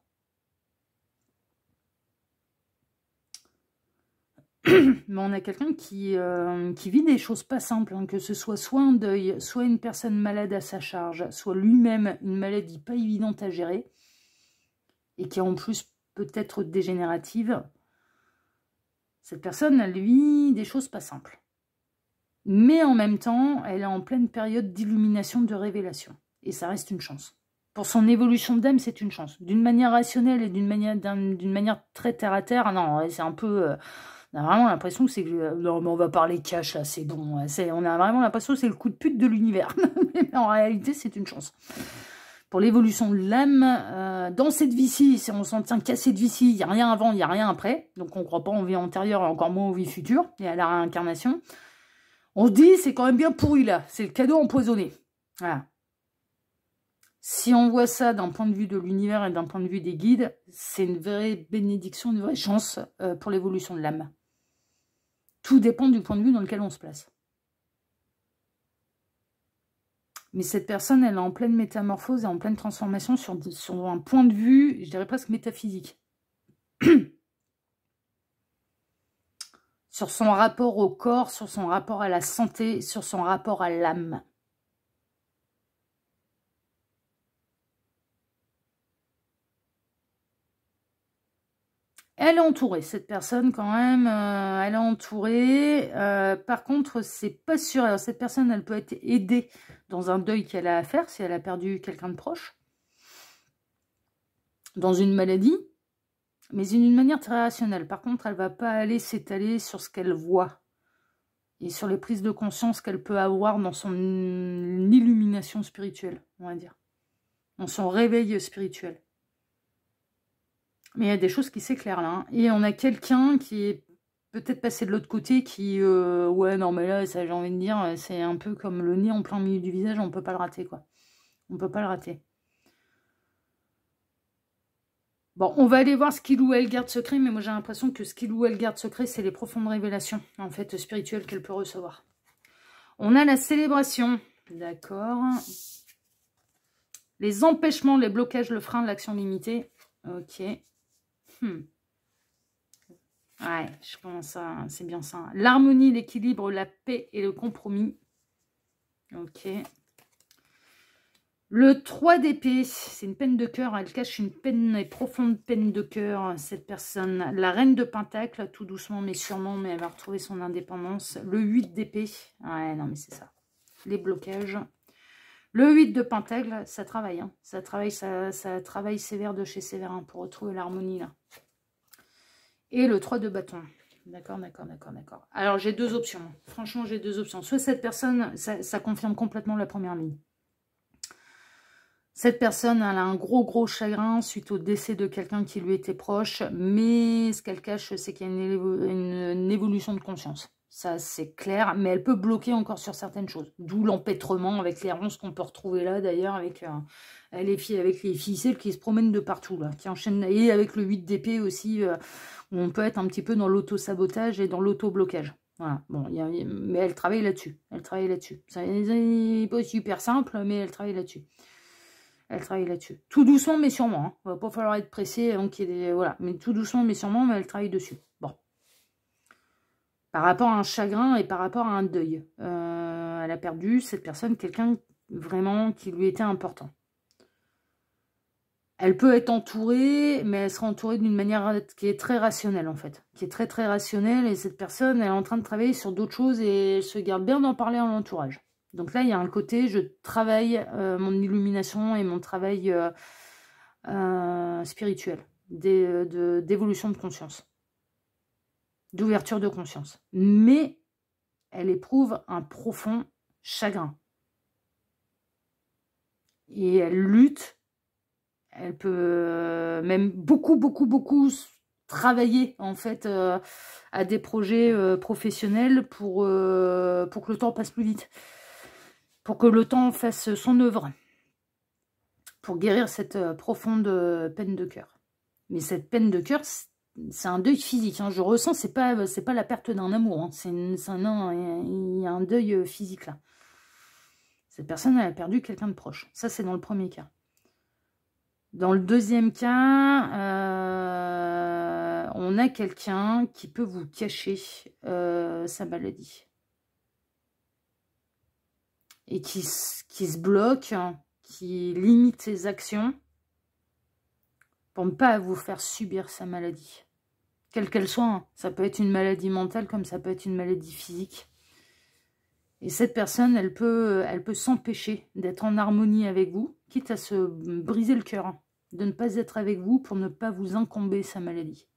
Mais on a quelqu'un qui vit des choses pas simples, hein, que ce soit un deuil, soit une personne malade à sa charge, soit lui-même une maladie pas évidente à gérer, et qui en plus peut être dégénérative. Cette personne, elle vit des choses pas simples. Mais en même temps, elle est en pleine période d'illumination, de révélation. Et ça reste une chance. Pour son évolution d'âme, c'est une chance. D'une manière rationnelle et d'une manière très terre-à-terre, non, c'est un peu... on a vraiment l'impression que c'est... non, mais on va parler cash, là, c'est bon. On a vraiment l'impression que c'est le coup de pute de l'univers. Mais en réalité, c'est une chance. Pour l'évolution de l'âme, dans cette vie-ci, si on s'en tient qu'à cette vie-ci, il n'y a rien avant, il n'y a rien après. Donc on ne croit pas en vie antérieure, encore moins aux vies futures et à la réincarnation. On se dit, c'est quand même bien pourri, là. C'est le cadeau empoisonné. Voilà. Si on voit ça d'un point de vue de l'univers et d'un point de vue des guides, c'est une vraie bénédiction, une vraie chance pour l'évolution de l'âme. Tout dépend du point de vue dans lequel on se place. Mais cette personne, elle est en pleine métamorphose et en pleine transformation sur un point de vue, je dirais presque métaphysique. Sur son rapport au corps, sur son rapport à la santé, sur son rapport à l'âme. Elle est entourée, cette personne, quand même. Elle est entourée. Par contre, c'est pas sûr. Alors, cette personne, elle peut être aidée dans un deuil qu'elle a à faire, si elle a perdu quelqu'un de proche. Dans une maladie. Mais d'une manière très rationnelle. Par contre, elle ne va pas aller s'étaler sur ce qu'elle voit. Et sur les prises de conscience qu'elle peut avoir dans son illumination spirituelle, on va dire. Dans son réveil spirituel. Mais il y a des choses qui s'éclairent là. Hein. Et on a quelqu'un qui est peut-être passé de l'autre côté qui... ouais, non, mais là, ça, j'ai envie de dire, c'est un peu comme le nez en plein milieu du visage, on ne peut pas le rater, quoi. On ne peut pas le rater. Bon, on va aller voir ce qu'il ou elle garde secret, mais moi j'ai l'impression que ce qu'il ou elle garde secret, c'est les profondes révélations, en fait, spirituelles qu'elle peut recevoir. On a la célébration, d'accord. Les empêchements, les blocages, le frein de l'action limitée. Ok. Ouais, je commence à... C'est bien ça. L'harmonie, l'équilibre, la paix et le compromis. Ok. Le 3 d'épée, c'est une peine de cœur. Elle cache une profonde peine de cœur, cette personne. La reine de pentacle, tout doucement mais sûrement, mais elle va retrouver son indépendance. Le 8 d'épée. Ouais, non, mais c'est ça. Les blocages. Le 8 de pentacle, ça travaille. Hein. Ça travaille sévère de chez Sévérin pour retrouver l'harmonie, là. Et le 3 de bâton. D'accord, d'accord, d'accord, d'accord. Alors, j'ai deux options. Franchement, j'ai deux options. Soit cette personne, ça confirme complètement la première ligne. Cette personne, elle a un gros chagrin suite au décès de quelqu'un qui lui était proche, mais ce qu'elle cache, c'est qu'il y a une évolution de conscience. Ça, c'est clair, mais elle peut bloquer encore sur certaines choses. D'où l'empêtrement avec les ronces qu'on peut retrouver là, d'ailleurs, avec les ficelles qui se promènent de partout, là, qui enchaînent, et avec le 8 d'épée aussi, où on peut être un petit peu dans l'auto-sabotage et dans l'auto-blocage. Voilà, bon, mais elle travaille là-dessus. Elle travaille là-dessus. C'est pas super simple, mais elle travaille là-dessus. Elle travaille là-dessus. Tout doucement, mais sûrement. Hein. Il va pas falloir être pressé. Donc voilà. Mais tout doucement, mais sûrement, mais elle travaille dessus. Bon. Par rapport à un chagrin et par rapport à un deuil. Elle a perdu, cette personne, quelqu'un vraiment qui lui était important. Elle peut être entourée, mais elle sera entourée d'une manière qui est très rationnelle, en fait. Qui est très rationnelle. Et cette personne, elle est en train de travailler sur d'autres choses et elle se garde bien d'en parler à l'entourage. Donc là, il y a un côté, je travaille mon illumination et mon travail spirituel, d'évolution de conscience, d'ouverture de conscience. Mais elle éprouve un profond chagrin. Et elle lutte, elle peut même beaucoup travailler en fait à des projets professionnels pour que le temps passe plus vite. Pour que le temps fasse son œuvre, pour guérir cette profonde peine de cœur. Mais cette peine de cœur, c'est un deuil physique. Hein. Je ressens, c'est pas la perte d'un amour. Hein. Il y a un deuil physique là. Cette personne, elle a perdu quelqu'un de proche. Ça, c'est dans le premier cas. Dans le deuxième cas, on a quelqu'un qui peut vous cacher sa maladie. Et qui se bloque, qui limite ses actions pour ne pas vous faire subir sa maladie. Quelle qu'elle soit, hein. Ça peut être une maladie mentale comme ça peut être une maladie physique. Et cette personne, elle peut s'empêcher d'être en harmonie avec vous, quitte à se briser le cœur, hein, de ne pas être avec vous pour ne pas vous incomber sa maladie.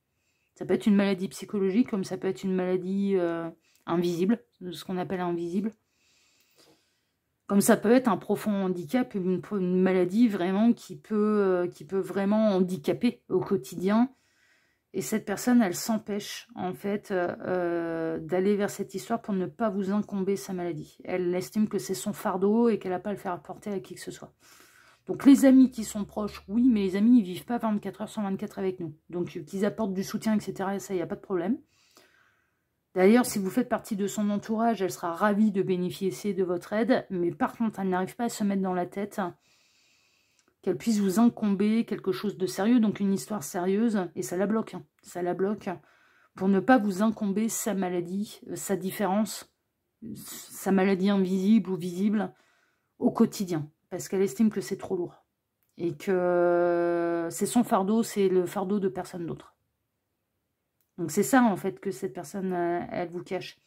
Ça peut être une maladie psychologique comme ça peut être une maladie invisible, ce qu'on appelle invisible. Comme ça peut être un profond handicap, une maladie vraiment qui peut vraiment handicaper au quotidien. Et cette personne, elle s'empêche en fait d'aller vers cette histoire pour ne pas vous incomber sa maladie. Elle estime que c'est son fardeau et qu'elle n'a pas à le faire apporter à qui que ce soit. Donc les amis qui sont proches, oui, mais les amis, ils ne vivent pas 24 heures sur 24 avec nous. Donc qu'ils apportent du soutien, etc., ça, il n'y a pas de problème. D'ailleurs, si vous faites partie de son entourage, elle sera ravie de bénéficier de votre aide. Mais par contre, elle n'arrive pas à se mettre dans la tête qu'elle puisse vous incomber quelque chose de sérieux, donc une histoire sérieuse. Et ça la bloque. Hein. Ça la bloque pour ne pas vous incomber sa maladie, sa différence, sa maladie invisible ou visible au quotidien. Parce qu'elle estime que c'est trop lourd. Et que c'est son fardeau, c'est le fardeau de personne d'autre. Donc c'est ça en fait que cette personne, elle vous cache.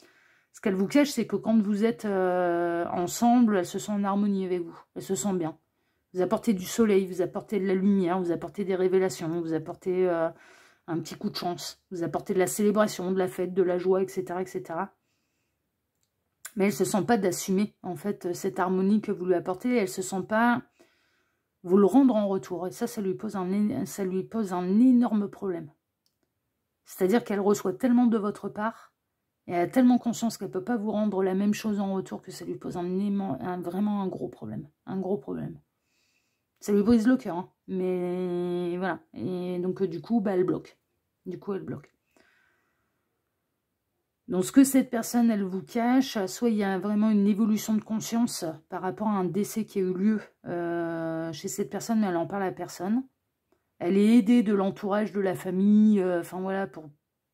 Ce qu'elle vous cache, c'est que quand vous êtes ensemble, elle se sent en harmonie avec vous. Elle se sent bien. Vous apportez du soleil, vous apportez de la lumière, vous apportez des révélations, vous apportez un petit coup de chance. Vous apportez de la célébration, de la fête, de la joie, etc. etc. Mais elle ne se sent pas d'assumer en fait cette harmonie que vous lui apportez. Elle ne se sent pas vous le rendre en retour. Et ça lui pose un énorme problème. C'est-à-dire qu'elle reçoit tellement de votre part, et elle a tellement conscience qu'elle ne peut pas vous rendre la même chose en retour que ça lui pose vraiment un gros problème. Un gros problème. Ça lui brise le cœur, hein, mais voilà. Et donc du coup, elle bloque. Du coup, elle bloque. Donc ce que cette personne, elle vous cache, soit il y a vraiment une évolution de conscience par rapport à un décès qui a eu lieu chez cette personne, mais elle n'en parle à personne. Elle est aidée de l'entourage, de la famille, enfin voilà, pour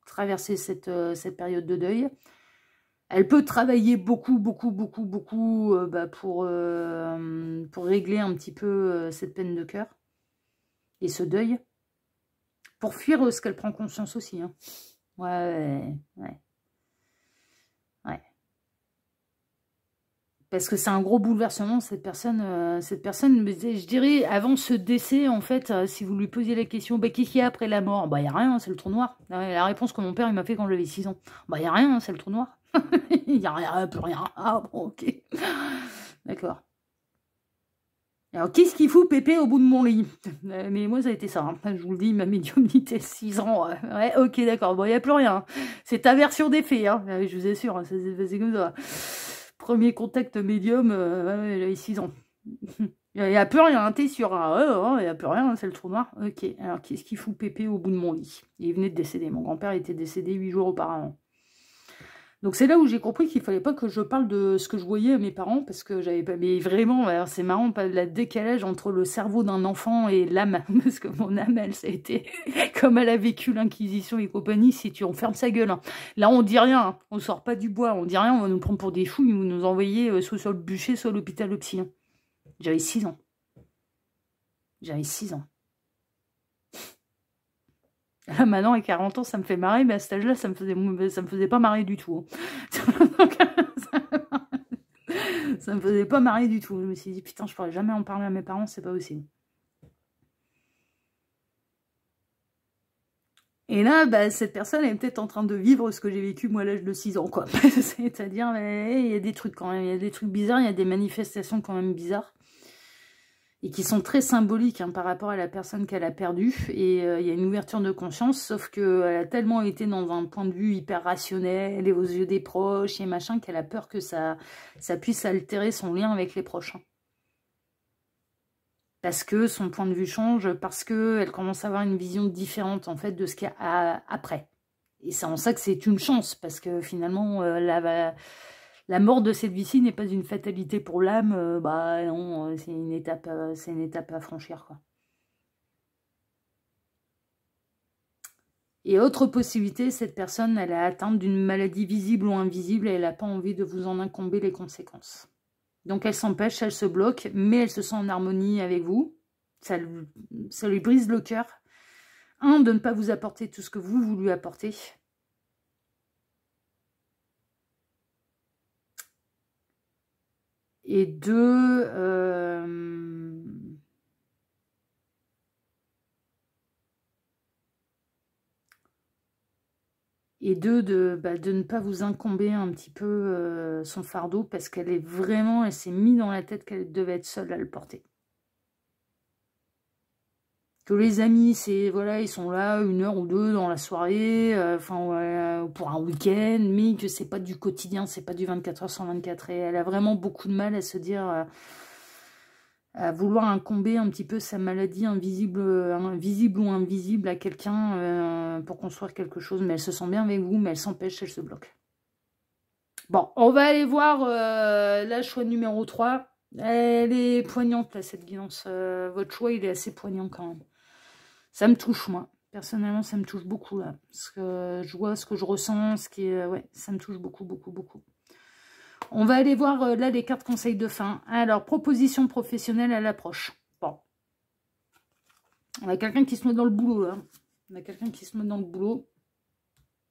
traverser cette période de deuil. Elle peut travailler beaucoup pour régler un petit peu cette peine de cœur et ce deuil. Pour fuir ce qu'elle prend conscience aussi. Hein. Ouais. Parce que c'est un gros bouleversement, cette personne, je dirais, avant ce décès, en fait, si vous lui posiez la question, bah, qu'est-ce qu'il y a après la mort? Bah, il n'y a rien, c'est le trou noir. La réponse que mon père m'a fait quand j'avais 6 ans. Bah, il n'y a rien, c'est le trou noir. Il n'y a rien, plus rien. Ah, bon, ok. D'accord. Alors, qu'est-ce qu'il fout Pépé au bout de mon lit? Mais moi, ça a été ça. Hein. Je vous le dis, ma médiumnité, 6 ans. Ouais, ok, d'accord. Bon, il n'y a plus rien. Hein. C'est ta version des faits. Hein. Je vous assure, ça s'est passé comme ça. Premier contact médium, j'avais 6 ans. Il n'y a plus rien, t'es sûr? Il n'y a plus rien, c'est le trou noir. Ok, alors qu'est-ce qu'il fout Pépé au bout de mon lit? Il venait de décéder. Mon grand-père était décédé 8 jours auparavant. Donc c'est là où j'ai compris qu'il fallait pas que je parle de ce que je voyais à mes parents, parce que j'avais pas... Mais vraiment, c'est marrant, le décalage entre le cerveau d'un enfant et l'âme, parce que mon âme, elle, ça a été... Comme elle a vécu l'Inquisition et compagnie, si tu... On ferme sa gueule. Hein. Là, on dit rien, hein. On sort pas du bois, on dit rien, on va nous prendre pour des fous, ils vont nous envoyer soit sur le bûcher, soit à l'hôpital le psy. Hein. J'avais 6 ans. J'avais 6 ans. Là, maintenant, à 40 ans, ça me fait marrer, mais à cet âge-là, ça me faisait pas marrer du tout. Hein. Ça me faisait pas marrer du tout. Je me suis dit, putain, je pourrais jamais en parler à mes parents, c'est pas possible. Et là, bah, cette personne est peut-être en train de vivre ce que j'ai vécu, moi, à l'âge de 6 ans, quoi. C'est-à-dire, il y a des trucs quand même, il y a des trucs bizarres, il y a des manifestations quand même bizarres. Et qui sont très symboliques hein, par rapport à la personne qu'elle a perdue. Et il y a une ouverture de conscience, sauf qu'elle a tellement été dans un point de vue hyper rationnel et aux yeux des proches et machin, qu'elle a peur que ça puisse altérer son lien avec les proches. Parce que son point de vue change, parce qu'elle commence à avoir une vision différente en fait de ce qu'il y a après. Et c'est en ça que c'est une chance, parce que finalement, la mort de cette vie-ci n'est pas une fatalité pour l'âme, bah non, c'est une étape à franchir, quoi. Et autre possibilité, cette personne, elle est atteinte d'une maladie visible ou invisible et elle n'a pas envie de vous en incomber les conséquences. Donc elle s'empêche, elle se bloque, mais elle se sent en harmonie avec vous. Ça lui brise le cœur. Un, de ne pas vous apporter tout ce que vous lui apportez. Et deux, de ne pas vous incomber un petit peu son fardeau, parce qu'elle est vraiment, elle s'est mis dans la tête qu'elle devait être seule à le porter. Que les amis, c'est voilà, ils sont là 1 heure ou 2 dans la soirée, pour un week-end, mais que c'est pas du quotidien, c'est pas du 24 heures sur 24. Et elle a vraiment beaucoup de mal à se dire, à vouloir incomber un petit peu sa maladie invisible ou invisible à quelqu'un pour construire quelque chose. Mais elle se sent bien avec vous, mais elle s'empêche, elle se bloque. Bon, on va aller voir la choix numéro 3. Elle est poignante, là, cette guidance. Votre choix, il est assez poignant quand même. Ça me touche, moi. Personnellement, ça me touche beaucoup, là. Parce que je vois ce que je ressens, ce qui est... ouais, ça me touche beaucoup, beaucoup, beaucoup. On va aller voir, là, les cartes conseils de fin. Alors, proposition professionnelle à l'approche. Bon. On a quelqu'un qui se met dans le boulot, là. On a quelqu'un qui se met dans le boulot.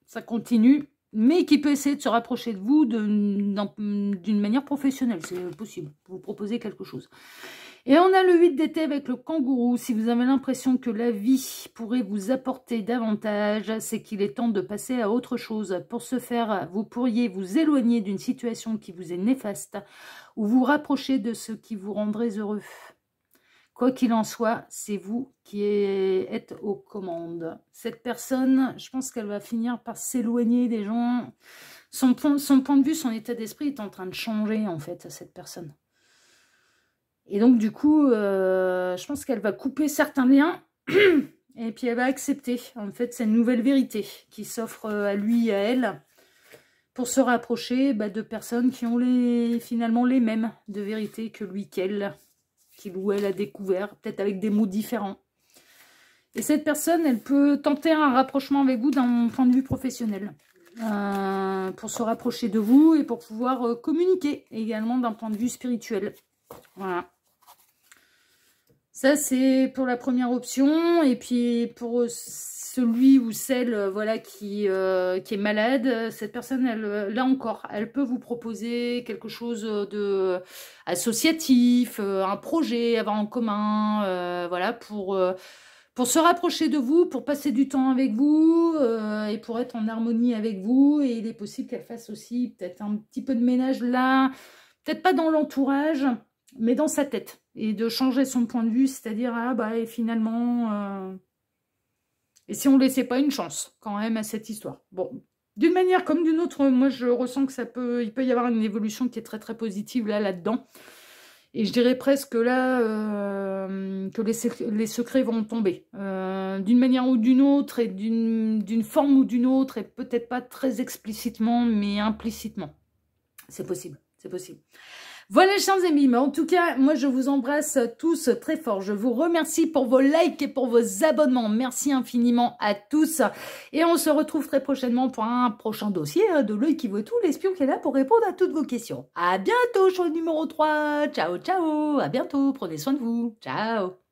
Ça continue, mais qui peut essayer de se rapprocher de vous d'une manière professionnelle. C'est possible. Vous proposez quelque chose. Et on a le 8 d'été avec le kangourou. Si vous avez l'impression que la vie pourrait vous apporter davantage, c'est qu'il est temps de passer à autre chose. Pour ce faire, vous pourriez vous éloigner d'une situation qui vous est néfaste ou vous rapprocher de ce qui vous rendrait heureux. Quoi qu'il en soit, c'est vous qui êtes aux commandes. Cette personne, je pense qu'elle va finir par s'éloigner des gens. Son point de vue, son état d'esprit est en train de changer, en fait, à cette personne. Et donc, du coup, je pense qu'elle va couper certains liens et puis elle va accepter, en fait, cette nouvelle vérité qui s'offre à lui et à elle pour se rapprocher de personnes qui ont finalement les mêmes de vérité que lui, qu'elle, qu'il ou elle a découvert, peut-être avec des mots différents. Et cette personne, elle peut tenter un rapprochement avec vous d'un point de vue professionnel pour se rapprocher de vous et pour pouvoir communiquer également d'un point de vue spirituel. Voilà. Ça, c'est pour la première option. Et puis, pour celui ou celle voilà, qui est malade, cette personne, elle, là encore, elle peut vous proposer quelque chose de associatif, un projet, avoir en commun, voilà, pour se rapprocher de vous, pour passer du temps avec vous et pour être en harmonie avec vous. Et il est possible qu'elle fasse aussi peut-être un petit peu de ménage là, peut-être pas dans l'entourage, mais dans sa tête. Et de changer son point de vue, c'est-à-dire, ah bah, et finalement... Et si on ne laissait pas une chance, quand même, à cette histoire. Bon, d'une manière comme d'une autre, moi, je ressens que il peut y avoir une évolution qui est très, très positive là-dedans. Et je dirais presque là que les secrets vont tomber. D'une manière ou d'une autre, et d'une forme ou d'une autre, et peut-être pas très explicitement, mais implicitement. C'est possible, c'est possible. Voilà, chers amis, mais en tout cas, moi, je vous embrasse tous très fort. Je vous remercie pour vos likes et pour vos abonnements. Merci infiniment à tous. Et on se retrouve très prochainement pour un prochain dossier de l'œil qui vaut tout, l'espion qui est là pour répondre à toutes vos questions. À bientôt, show numéro 3. Ciao, ciao. À bientôt. Prenez soin de vous. Ciao.